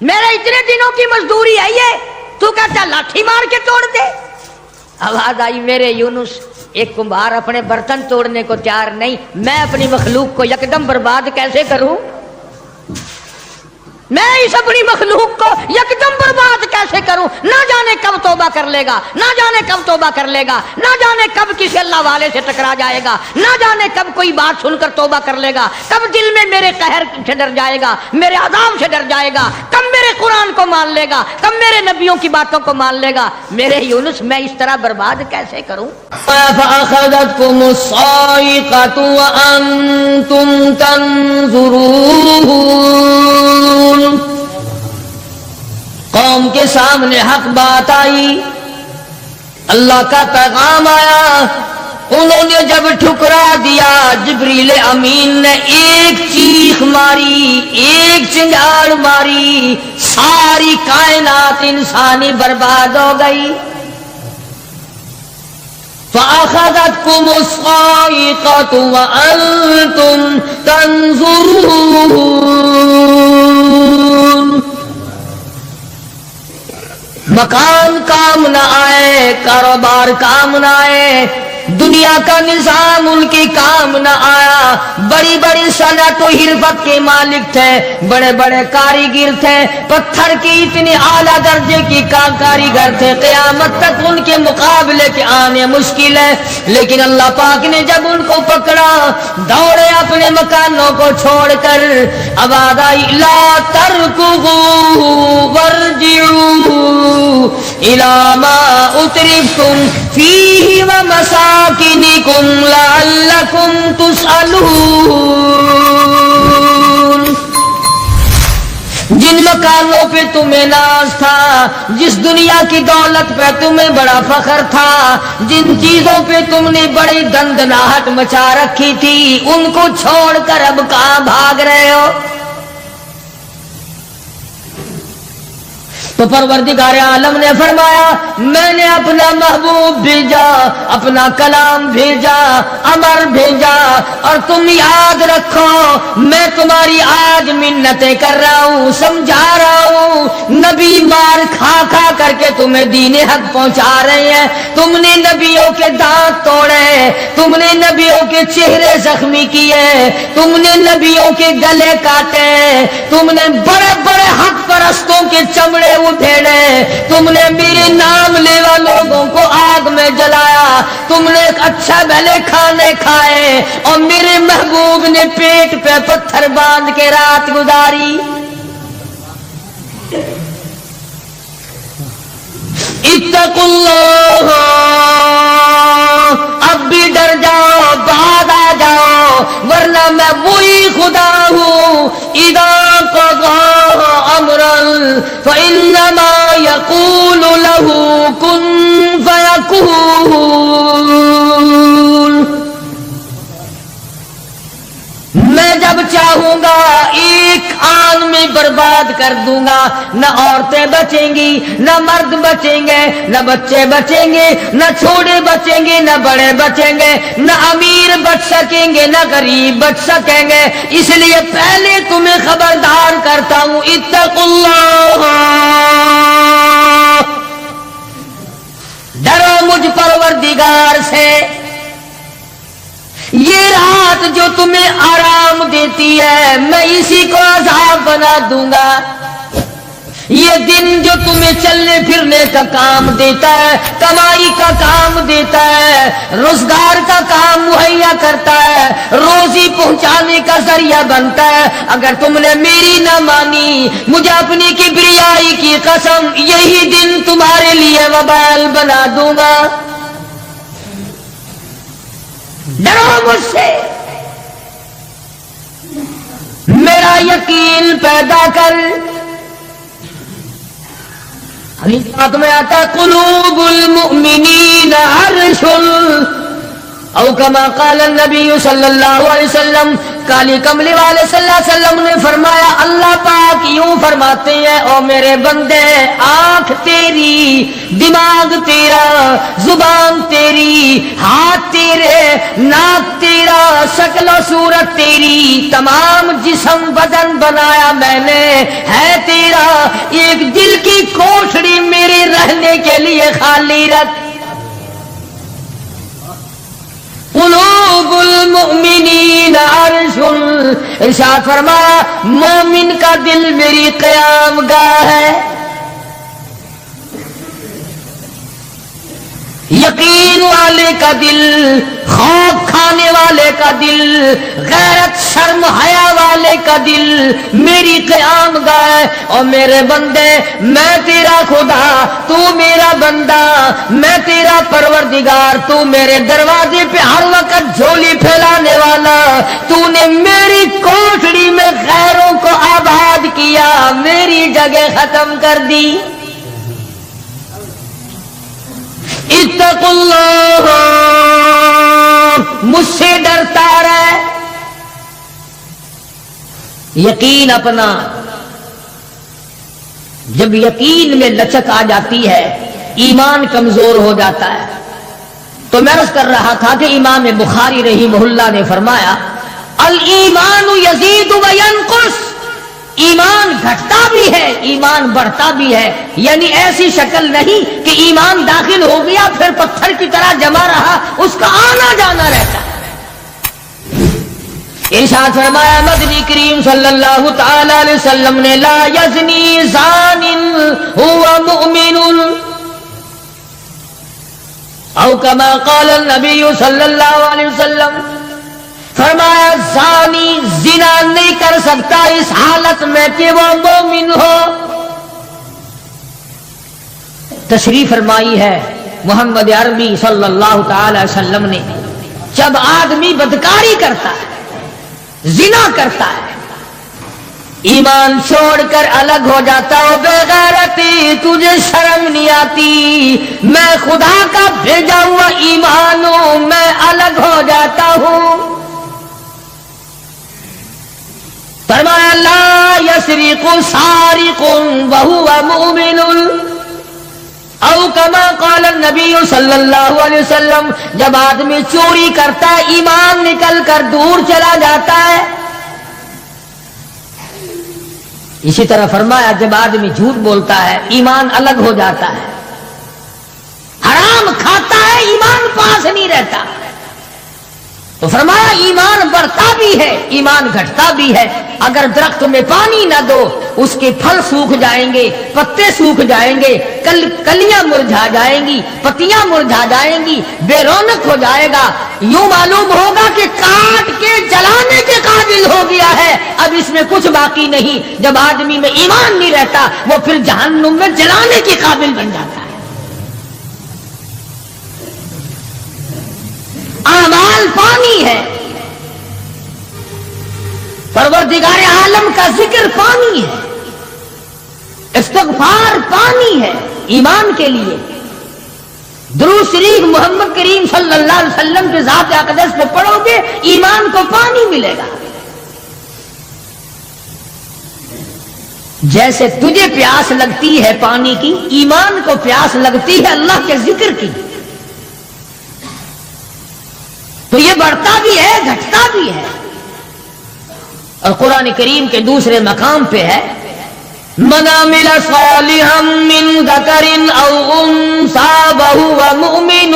Speaker 1: میرے اتنے دنوں کی مزدوری ہے یہ، تو کہتا لاٹھی مار کے توڑ دے۔ آواز آئی میرے یونس، ایک کمبھار اپنے برتن توڑنے کو تیار نہیں، میں اپنی مخلوق کو یکدم برباد کیسے کروں؟ میں اس اپنی مخلوق کو یکدم برباد کیسے کروں؟ نہ جانے کب توبہ کر لے گا، نہ جانے کب توبہ کر لے گا، نہ جانے کب کسی اللہ والے سے ٹکرا جائے گا، نہ جانے کب کوئی بات سن کر توبہ کر لے گا، کب دل میں میرے قہر سے ڈر جائے گا، میرے عذاب سے ڈر جائے گا، کب میرے قرآن کو مان لے گا، کب میرے نبیوں کی باتوں کو مان لے گا۔ میرے یونس میں اس طرح برباد کیسے کروں؟
Speaker 4: فأخذتكم الصاعقة وأنتم تنظرون۔ قوم کے سامنے حق بات آئی، اللہ کا پیغام آیا، انہوں نے جب ٹھکرا دیا، جبریل امین نے ایک چیخ ماری، ایک چنگاڑ ماری، ساری کائنات انسانی برباد ہو گئی۔ فأخذتكم الصاعقة وأنتم تنظرون۔ مکان کام نہ آئے، کاروبار کام نہ آئے، دنیا کا نظام ان کے کام نہ آیا۔ بڑی بڑی صنعت و حرفت کے مالک تھے، بڑے بڑے کاریگر تھے، پتھر کی اتنے اعلیٰ درجے کی کاریگر تھے، قیامت تک ان کے مقابلے کے آنے مشکل ہے۔ لیکن اللہ پاک نے جب ان کو پکڑا، دوڑے اپنے مکانوں کو چھوڑ کر، آواز آئی لا ترکضوا وارجعوا الی ما اترفتم فیہ ومساکنکم لعلکم تسألون۔ جن مکانوں پہ تمہیں ناز تھا، جس دنیا کی دولت پہ تمہیں بڑا فخر تھا، جن چیزوں پہ تم نے بڑی دندناہٹ مچا رکھی تھی، ان کو چھوڑ کر اب کہاں بھاگ رہے ہو؟ تو پروردگار عالم نے فرمایا میں نے اپنا محبوب بھیجا، اپنا کلام بھیجا، امر بھیجا، اور تم یاد رکھو میں تمہاری آج منتیں کر رہا ہوں، سمجھا رہا ہوں۔ نبی مار کھا کھا کر کے تمہیں دین حق پہنچا رہے ہیں، تم نے نبیوں کے دانت توڑے، تم نے نبیوں کے چہرے زخمی کیے، تم نے نبیوں کے گلے کاٹے، تم نے بڑے بڑے حق پرستوں کے چمڑے اٹھیڑے، تم نے میرے نام لیوا لوگوں کو آگ میں جلایا، تم نے اچھا بھلے کھانے کھائے، اور میرے محبوب نے پیٹ پہ پتھر باندھ کے رات گزاری۔ اتقوا اللہ، اب بھی ڈر جاؤ، بعد آ جاؤ، ورنہ میں وہی خدا ہوں اذا قضى امرا فانما يقول له كن فيكون۔ میں جب چاہوں گا ایک آن میں برباد کر دوں گا، نہ عورتیں بچیں گی، نہ مرد بچیں گے، نہ بچے بچیں گے، نہ چھوٹے بچیں گے، نہ بڑے بچیں گے، نہ امیر بچ سکیں گے، نہ غریب بچ سکیں گے۔ اس لیے پہلے تمہیں خبردار کرتا ہوں اتقوا اللہ، ڈرو مجھ پروردگار سے۔ یہ رات جو تمہیں آرام دیتی ہے میں اسی کو عذاب بنا دوں گا، یہ دن جو تمہیں چلنے پھرنے کا کام دیتا ہے، کمائی کا کام دیتا ہے، روزگار کا کام مہیا کرتا ہے، روزی پہنچانے کا ذریعہ بنتا ہے، اگر تم نے میری نہ مانی، مجھے اپنی کبریائی کی قسم یہی دن تمہارے لیے وبال بنا دوں گا۔ ڈرو مجھ سے، میرا یقین پیدا کر۔ حدیث میں آتا قلوب المؤمنین عرش او کما قال النبی صلی اللہ علیہ وسلم، کالی کملی والے صلی اللہ علیہ وسلم نے فرمایا، اللہ پاک یوں فرماتے ہیں، او میرے بندے، آنکھ تیری، دماغ تیرا، زبان تیری، ہاتھ تیرے، ناک تیرا، شکل و صورت تیری، تمام جسم بدن بنایا میں نے، ہے تیرا، ایک دل کی کوٹھڑی میرے رہنے کے لیے خالی رکھ۔ قلوب المؤمنین عرش، ارشاد فرمایا مومن کا دل میری قیام گاہ ہے۔ یقین والے کا دل، خوف کھانے والے کا دل، غیرت شرم حیا والے کا دل میری قیام گاہ۔ اور میرے بندے، میں تیرا خدا، تو میرا بندہ، میں تیرا پروردگار، تو میرے دروازے پہ ہر وقت جھولی پھیلانے والا، تو نے میری کوٹھڑی میں غیروں کو آباد کیا، میری جگہ ختم کر دی۔ اتقوا اللہ، مجھ سے ڈرتا رہے۔ یقین اپنا، جب یقین میں لچک آ جاتی ہے، ایمان کمزور ہو جاتا ہے۔ تو میں عرض کر رہا تھا کہ امام بخاری رحمہ اللہ نے فرمایا، الایمان یزید و ینقص، ایمان گھٹتا بھی ہے، ایمان بڑھتا بھی ہے، یعنی ایسی شکل نہیں کہ ایمان داخل ہو گیا پھر پتھر کی طرح جمع رہا، اس کا آنا جانا رہتا ہے۔ ارشاد فرمایا مدنی کریم صلی اللہ تعالی علیہ وسلم نے، لا یزنی زان هو مؤمن، او کما قال النبی صلی اللہ علیہ وسلم، فرمایا زانی زنا نہیں کر سکتا اس حالت میں کہ وہ مومن ہو۔ تشریف فرمائی ہے محمد عربی صلی اللہ تعالی وسلم نے، جب آدمی بدکاری کرتا ہے، زنا کرتا ہے، ایمان چھوڑ کر الگ ہو جاتا ہو، بے غیرتی، تجھے شرم نہیں آتی، میں خدا کا بھیجا ہوا ایمان ہوں، میں الگ ہو جاتا ہوں۔ فرمایا لا یسرق سارق وهو مؤمن، او کما قال النبی صلی اللہ علیہ وسلم، جب آدمی چوری کرتا ہے، ایمان نکل کر دور چلا جاتا ہے۔ اسی طرح فرمایا جب آدمی جھوٹ بولتا ہے، ایمان الگ ہو جاتا ہے، حرام کھاتا ہے، ایمان پاس نہیں رہتا۔ تو فرمایا ایمان بڑھتا بھی ہے، ایمان گھٹتا بھی ہے۔ اگر درخت میں پانی نہ دو، اس کے پھل سوکھ جائیں گے، پتے سوکھ جائیں گے، کلیاں مرجھا جائیں گی، پتیاں مرجھا جائیں گی، بے رونق ہو جائے گا، یوں معلوم ہوگا کہ کاٹ کے جلانے کے قابل ہو گیا ہے، اب اس میں کچھ باقی نہیں۔ جب آدمی میں ایمان نہیں رہتا، وہ پھر جہنم میں جلانے کے قابل بن جاتا ہے۔ اعمال پانی ہے، پروردگار عالم کا ذکر پانی ہے، استغفار پانی ہے ایمان کے لیے۔ درود شریف محمد کریم صلی اللہ علیہ وسلم کے ذات اقدس پہ پڑھو گے، ایمان کو پانی ملے گا۔ جیسے تجھے پیاس لگتی ہے پانی کی، ایمان کو پیاس لگتی ہے اللہ کے ذکر کی۔ تو یہ بڑھتا بھی ہے، گھٹتا بھی ہے۔ اور قرآن کریم کے دوسرے مقام پہ ہے، من عمل صالحا من ذکر او انثى وهو مؤمن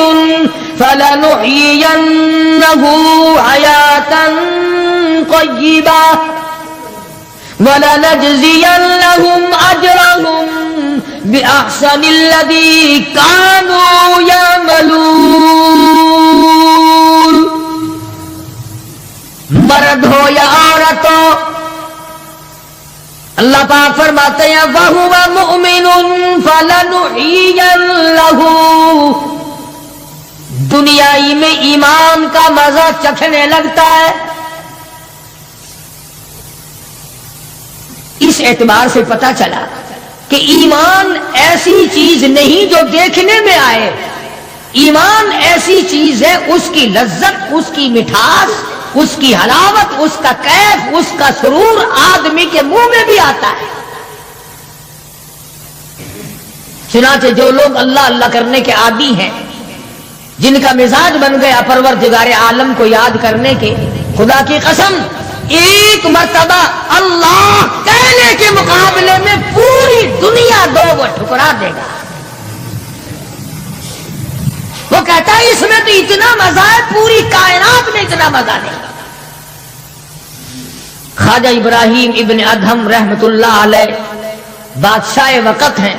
Speaker 4: فلنحيينه حياة طيبة ولنجزينهم اجرهم باحسن الذي كانوا يعملون۔ مرد ہو یا عورت ہو، اللہ پاک فرماتے ہیں وَهُوَ مُؤْمِنٌ فَلَنُحْيِيَنَّهُ، دنیائی میں ایمان کا مزہ چکھنے لگتا ہے۔ اس اعتبار سے پتہ چلا کہ ایمان ایسی چیز نہیں جو دیکھنے میں آئے، ایمان ایسی چیز ہے، اس کی لذت، اس کی مٹھاس، اس کی حلاوت، اس کا کیف، اس کا سرور آدمی کے منہ میں بھی آتا ہے۔ چنانچہ جو لوگ اللہ اللہ کرنے کے عادی ہیں، جن کا مزاج بن گیا پروردگار عالم کو یاد کرنے کے، خدا کی قسم ایک مرتبہ اللہ کہنے کے مقابلے میں پوری دنیا دو وہ ٹھکرا دے گا۔ وہ کہتا ہے اس میں تو اتنا مزہ ہے، پوری کائنات میں اتنا مزہ نہیں۔ خواجہ ابراہیم ابن ادہم رحمت اللہ علیہ بادشاہ وقت ہیں،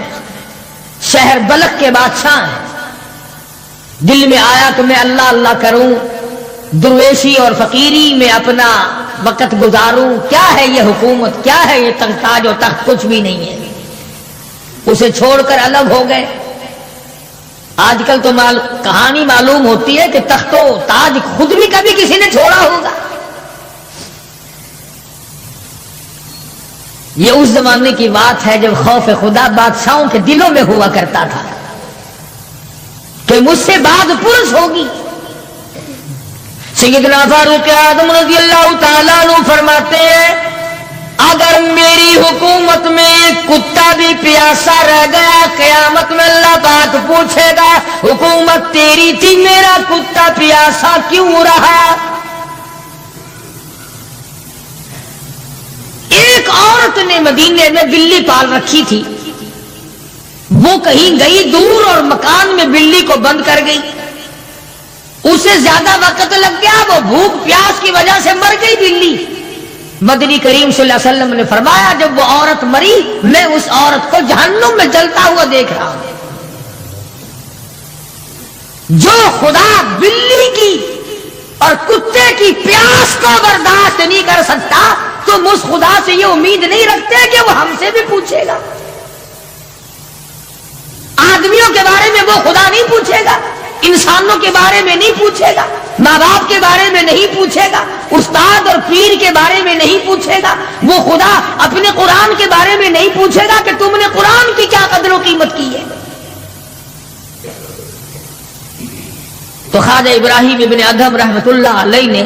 Speaker 4: شہر بلخ کے بادشاہ ہیں۔ دل میں آیا کہ میں اللہ اللہ کروں، درویشی اور فقیری میں اپنا وقت گزاروں، کیا ہے یہ حکومت، کیا ہے یہ تاج و تخت، کچھ بھی نہیں ہے۔ اسے چھوڑ کر الگ ہو گئے۔ آج کل تو کہانی معلوم ہوتی ہے کہ تخت و تاج خود بھی کبھی کسی نے چھوڑا ہوگا۔ یہ اس زمانے کی بات ہے جب خوف خدا بادشاہوں کے دلوں میں ہوا کرتا تھا کہ مجھ سے بعد پرس ہوگی۔ سیدنا فاروق اعظم رضی اللہ تعالیٰ عنہ فرماتے ہیں اگر میری حکومت میں ایک کتا بھی پیاسا رہ گیا، قیامت میں اللہ پاک پوچھے گا حکومت تیری تھی، میرا کتا پیاسا کیوں رہا؟ ایک عورت نے مدینے میں بلی پال رکھی تھی، وہ کہیں گئی دور اور مکان میں بلی کو بند کر گئی، اسے زیادہ وقت لگ گیا، وہ بھوک پیاس کی وجہ سے مر گئی بلی۔ مدنی کریم صلی اللہ علیہ وسلم نے فرمایا جب وہ عورت مری میں اس عورت کو جہنم میں جلتا ہوا دیکھ رہا ہوں۔ جو خدا بلی کی اور کتے کی پیاس کو برداشت نہیں کر سکتا تو اس خدا سے یہ امید نہیں رکھتے کہ وہ ہم سے بھی پوچھے گا۔ آدمیوں کے بارے میں وہ خدا نہیں پوچھے گا، انسانوں کے بارے میں نہیں پوچھے گا، ماں باپ کے بارے میں نہیں پوچھے گا، استاد اور پیر کے بارے میں نہیں پوچھے گا، وہ خدا اپنے قرآن کے بارے میں نہیں پوچھے گا کہ تم نے قرآن کی کیا قدر و قیمت کی ہے۔ تو خواجہ ابراہیم ابن ادہم رحمت اللہ علیہ نے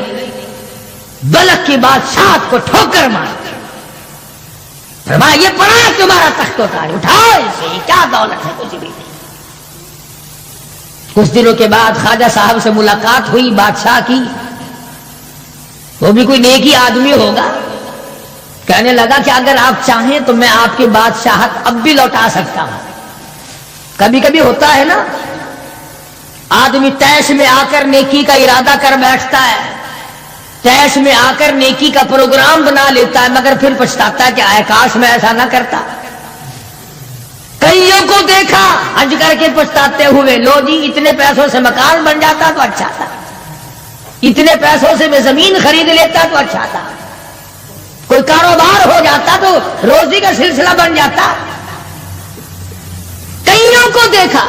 Speaker 4: بلخ کی بادشاہت کو ٹھوکر مار فرمایا یہ پڑا تمہارا تخت و تاج، اٹھاؤ اسے، یہ کیا دولت ہے، کچھ بھی نہیں۔ کچھ دنوں کے بعد خواجہ صاحب سے ملاقات ہوئی بادشاہ کی، وہ بھی کوئی نیکی آدمی ہوگا، کہنے لگا کہ اگر آپ چاہیں تو میں آپ کی بادشاہت اب بھی لوٹا سکتا ہوں۔ کبھی کبھی ہوتا ہے نا آدمی تیش میں آ کر نیکی کا ارادہ کر بیٹھتا ہے، تیش میں آ کر نیکی کا پروگرام بنا لیتا ہے، مگر پھر پچھتاتا ہے کہ آئے کاش میں ایسا نہ کرتا۔ کئیوں کو دیکھا حج کر کے پچھتاتے ہوئے، لو جی اتنے پیسوں سے مکان بن جاتا تو اچھا تھا، اتنے پیسوں سے میں زمین خرید لیتا تو اچھا تھا، کوئی کاروبار ہو جاتا تو روزی کا سلسلہ بن جاتا۔ کئیوں کو دیکھا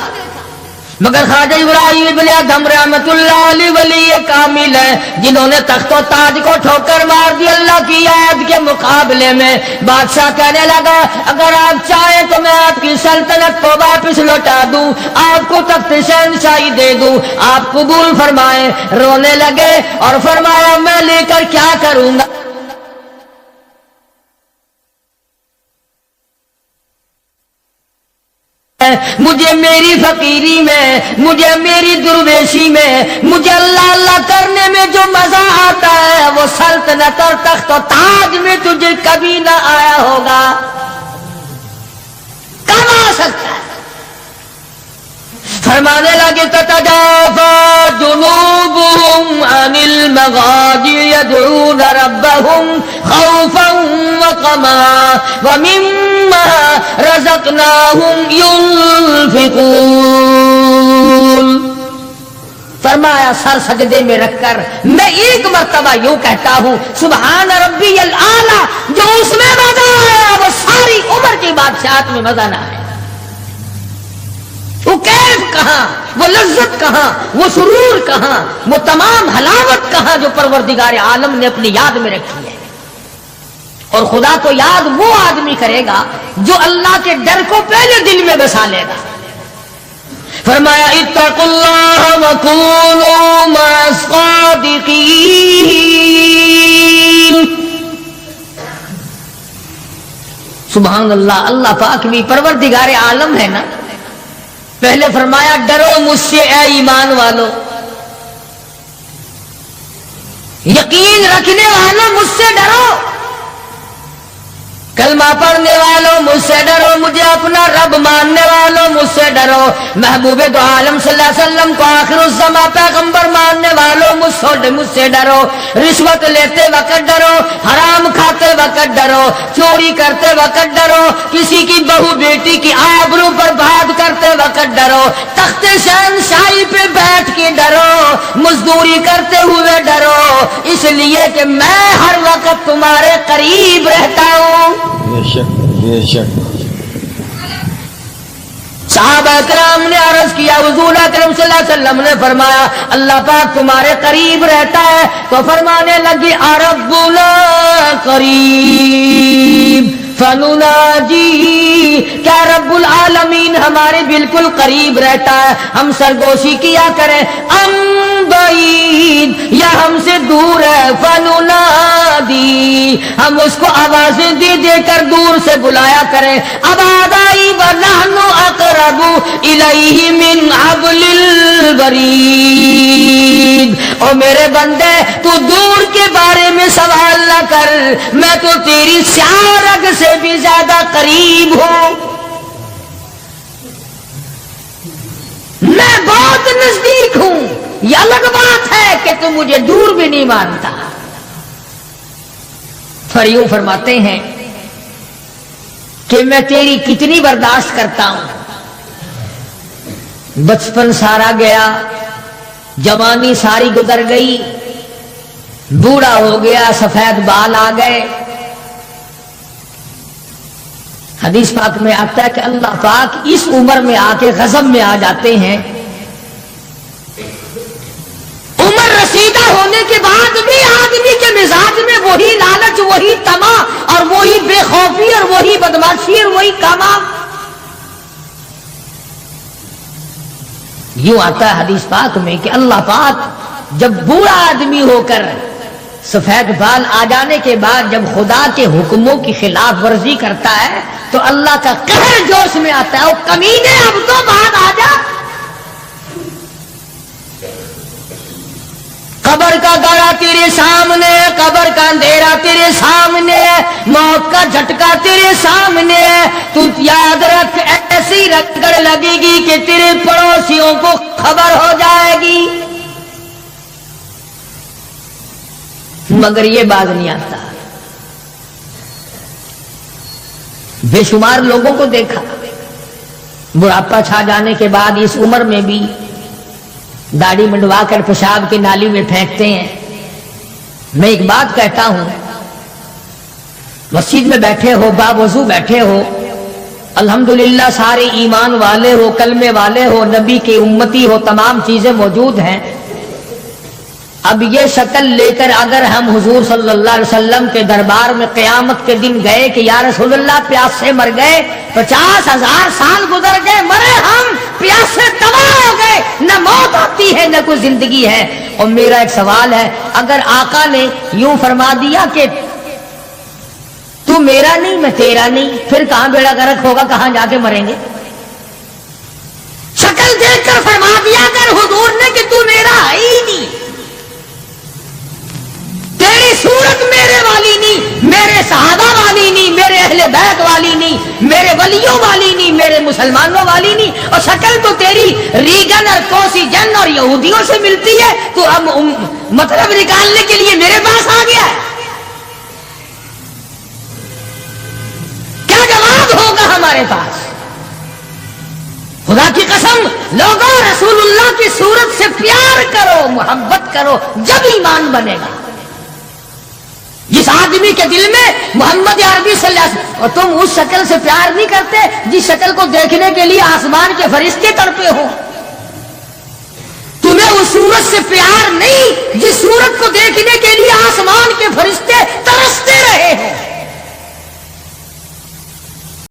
Speaker 4: مگر خواجہ ابراہیم ابن ادہم رحمت اللہ علیہ ولی کامل ہے جنہوں نے تخت و تاج کو ٹھوکر مار دی اللہ کی یاد کے مقابلے میں۔ بادشاہ کہنے لگا اگر آپ چاہیں تو میں آپ کی سلطنت کو واپس لوٹا دوں، آپ کو تخت شہنشاہی دے دوں، آپ قبول فرمائیں۔ رونے لگے اور فرمایا میں لے کر کیا کروں گا، مجھے میری فقیری میں، مجھے میری درویشی میں، مجھے اللہ اللہ کرنے میں جو مزہ آتا ہے وہ سلطنت اور تخت و تاج میں تجھے کبھی نہ آیا ہوگا، کب آ سکتا ہے؟ فرمانے لگے تتجافا جنوبهم عن المضاجع يدعون ربهم خوفا وطمعا ومما رزقناهم ينفقون۔ فرمایا سر سجدے میں رکھ کر میں ایک مرتبہ یوں کہتا ہوں سبحان ربی الاعلی، جو اس میں مزہ آیا وہ ساری عمر کی بادشاہت میں مزہ نہ ہے۔ وہ کیف کہاں، وہ لذت کہاں، وہ سرور کہاں، وہ تمام حلاوت کہاں جو پروردگار عالم نے اپنی یاد میں رکھی ہے۔ اور خدا کو یاد وہ آدمی کرے گا جو اللہ کے ڈر کو پہلے دل میں بسا لے گا۔ فرمایا اتقوا اللہ وکونوا مع الصادقین. سبحان اللہ. اللہ پاک بھی پروردگار عالم ہے نا. پہلے فرمایا ڈرو مجھ سے اے ایمان والو، یقین رکھنے والوں مجھ سے ڈرو، کلمہ پڑھنے والوں مجھ سے ڈرو، مجھے اپنا رب ماننے والوں مجھ سے ڈرو، محبوب دو عالم صلی اللہ علیہ وسلم کو آخر الزماں پیغمبر ماننے والوں مجھ سے ڈرو، رشوت لیتے وقت ڈرو، حرام کھاتے وقت ڈرو، چوری کرتے وقت ڈرو، کسی کی بہو بیٹی کی آبرو پر بات کرتے وقت ڈرو، تخت شہنشاہی پہ بیٹھ کے ڈرو، مزدوری کرتے ہوئے ڈرو، اس لیے کہ میں ہر وقت تمہارے قریب رہتا ہوں.
Speaker 5: بے شک بے شک.
Speaker 4: صحابہ کرام نے عرض کیا حضور اکرم صلی اللہ علیہ وسلم نے فرمایا اللہ پاک تمہارے قریب رہتا ہے، تو فرمانے لگی ربنا قریب فنناجی، کیا رب العالمین ہمارے بالکل قریب رہتا ہے، ہم سرگوشی کیا کریں، ام بعید یا ہم سے دور ہے، فننادی ہم اس کو آوازیں دے دے کر دور سے بلایا کریں، ابادائی ونحن اقرب الیہ من حبل الورید. او میرے بندے تو دور کے بارے میں سوال نہ کر، میں تو تیری سیاہ رگ سے بھی زیادہ قریب ہوں، میں بہت نزدیک ہوں. یہ الگ بات ہے کہ تم مجھے دور بھی نہیں مانتا. پھر یوں فرماتے ہیں کہ میں تیری کتنی برداشت کرتا ہوں. بچپن سارا گیا، جوانی ساری گزر گئی، بوڑھا ہو گیا، سفید بال آ گئے. حدیث پاک میں آتا ہے کہ اللہ پاک اس عمر میں آ کے غضب میں آ جاتے ہیں. عمر رسیدہ ہونے کے بعد بھی آدمی کے مزاج میں وہی لالچ، وہی طمع اور وہی بے خوفی اور وہی بدماشی اور وہی کاما. یوں آتا ہے حدیث پاک میں کہ اللہ پاک جب بوڑھا آدمی ہو کر سفید بال آ جانے کے بعد جب خدا کے حکموں کی خلاف ورزی کرتا ہے تو اللہ کا قہر جوش میں آتا ہے، او کمینے اب تو بعد آ جا. قبر کا گڑا تیرے سامنے ہے، قبر کا اندھیرا تیرے سامنے ہے، موت کا جھٹکا تیرے سامنے ہے. تو یاد رکھ ایسی رگڑ لگے گی کہ تیرے پڑوسیوں کو خبر ہو جائے گی. مگر یہ باز نہیں آتا. بے شمار لوگوں کو دیکھا بڑھاپا چھا جانے کے بعد اس عمر میں بھی داڑھی منڈوا کر پیشاب کی نالی میں پھینکتے ہیں. میں ایک بات کہتا ہوں، مسجد میں بیٹھے ہو، باوضو بیٹھے ہو، الحمدللہ سارے ایمان والے ہو، کلمے والے ہو، نبی کی امتی ہو، تمام چیزیں موجود ہیں. اب یہ شکل لے کر اگر ہم حضور صلی اللہ علیہ وسلم کے دربار میں قیامت کے دن گئے کہ یا رسول اللہ پیاس سے مر گئے، 50,000 سال گزر گئے، مرے ہم پیاس سے تباہ ہو گئے، نہ موت آتی ہے نہ کوئی زندگی ہے. اور میرا ایک سوال ہے، اگر آقا نے یوں فرما دیا کہ تو میرا نہیں میں تیرا نہیں، پھر کہاں بیڑا غرق ہوگا، کہاں جا کے مریں گے؟ شکل دیکھ کر فرما دیا اگر حضور نے کہ تو میرا ہے ہی نہیں، تیری صورت میرے والی نہیں، میرے صحابہ والی نہیں، میرے اہل بیت والی نہیں، میرے ولیوں والی نہیں، میرے مسلمانوں والی نہیں، اور شکل تو تیری ریگن اور کوسی جن اور یہودیوں سے ملتی ہے، تو اب مطلب نکالنے کے لیے میرے پاس آ گیا ہے. کیا جواب ہوگا ہمارے پاس؟ خدا کی قسم لوگوں رسول اللہ کی صورت سے پیار کرو، محبت کرو، جب ایمان بنے گا. جس آدمی کے دل میں محمد عربی صلی اللہ علیہ وسلم، اور تم اس شکل سے پیار نہیں کرتے جس شکل کو دیکھنے کے لیے آسمان کے فرشتے تڑپے ہو. تمہیں اس صورت سے پیار نہیں جس صورت کو دیکھنے کے لیے آسمان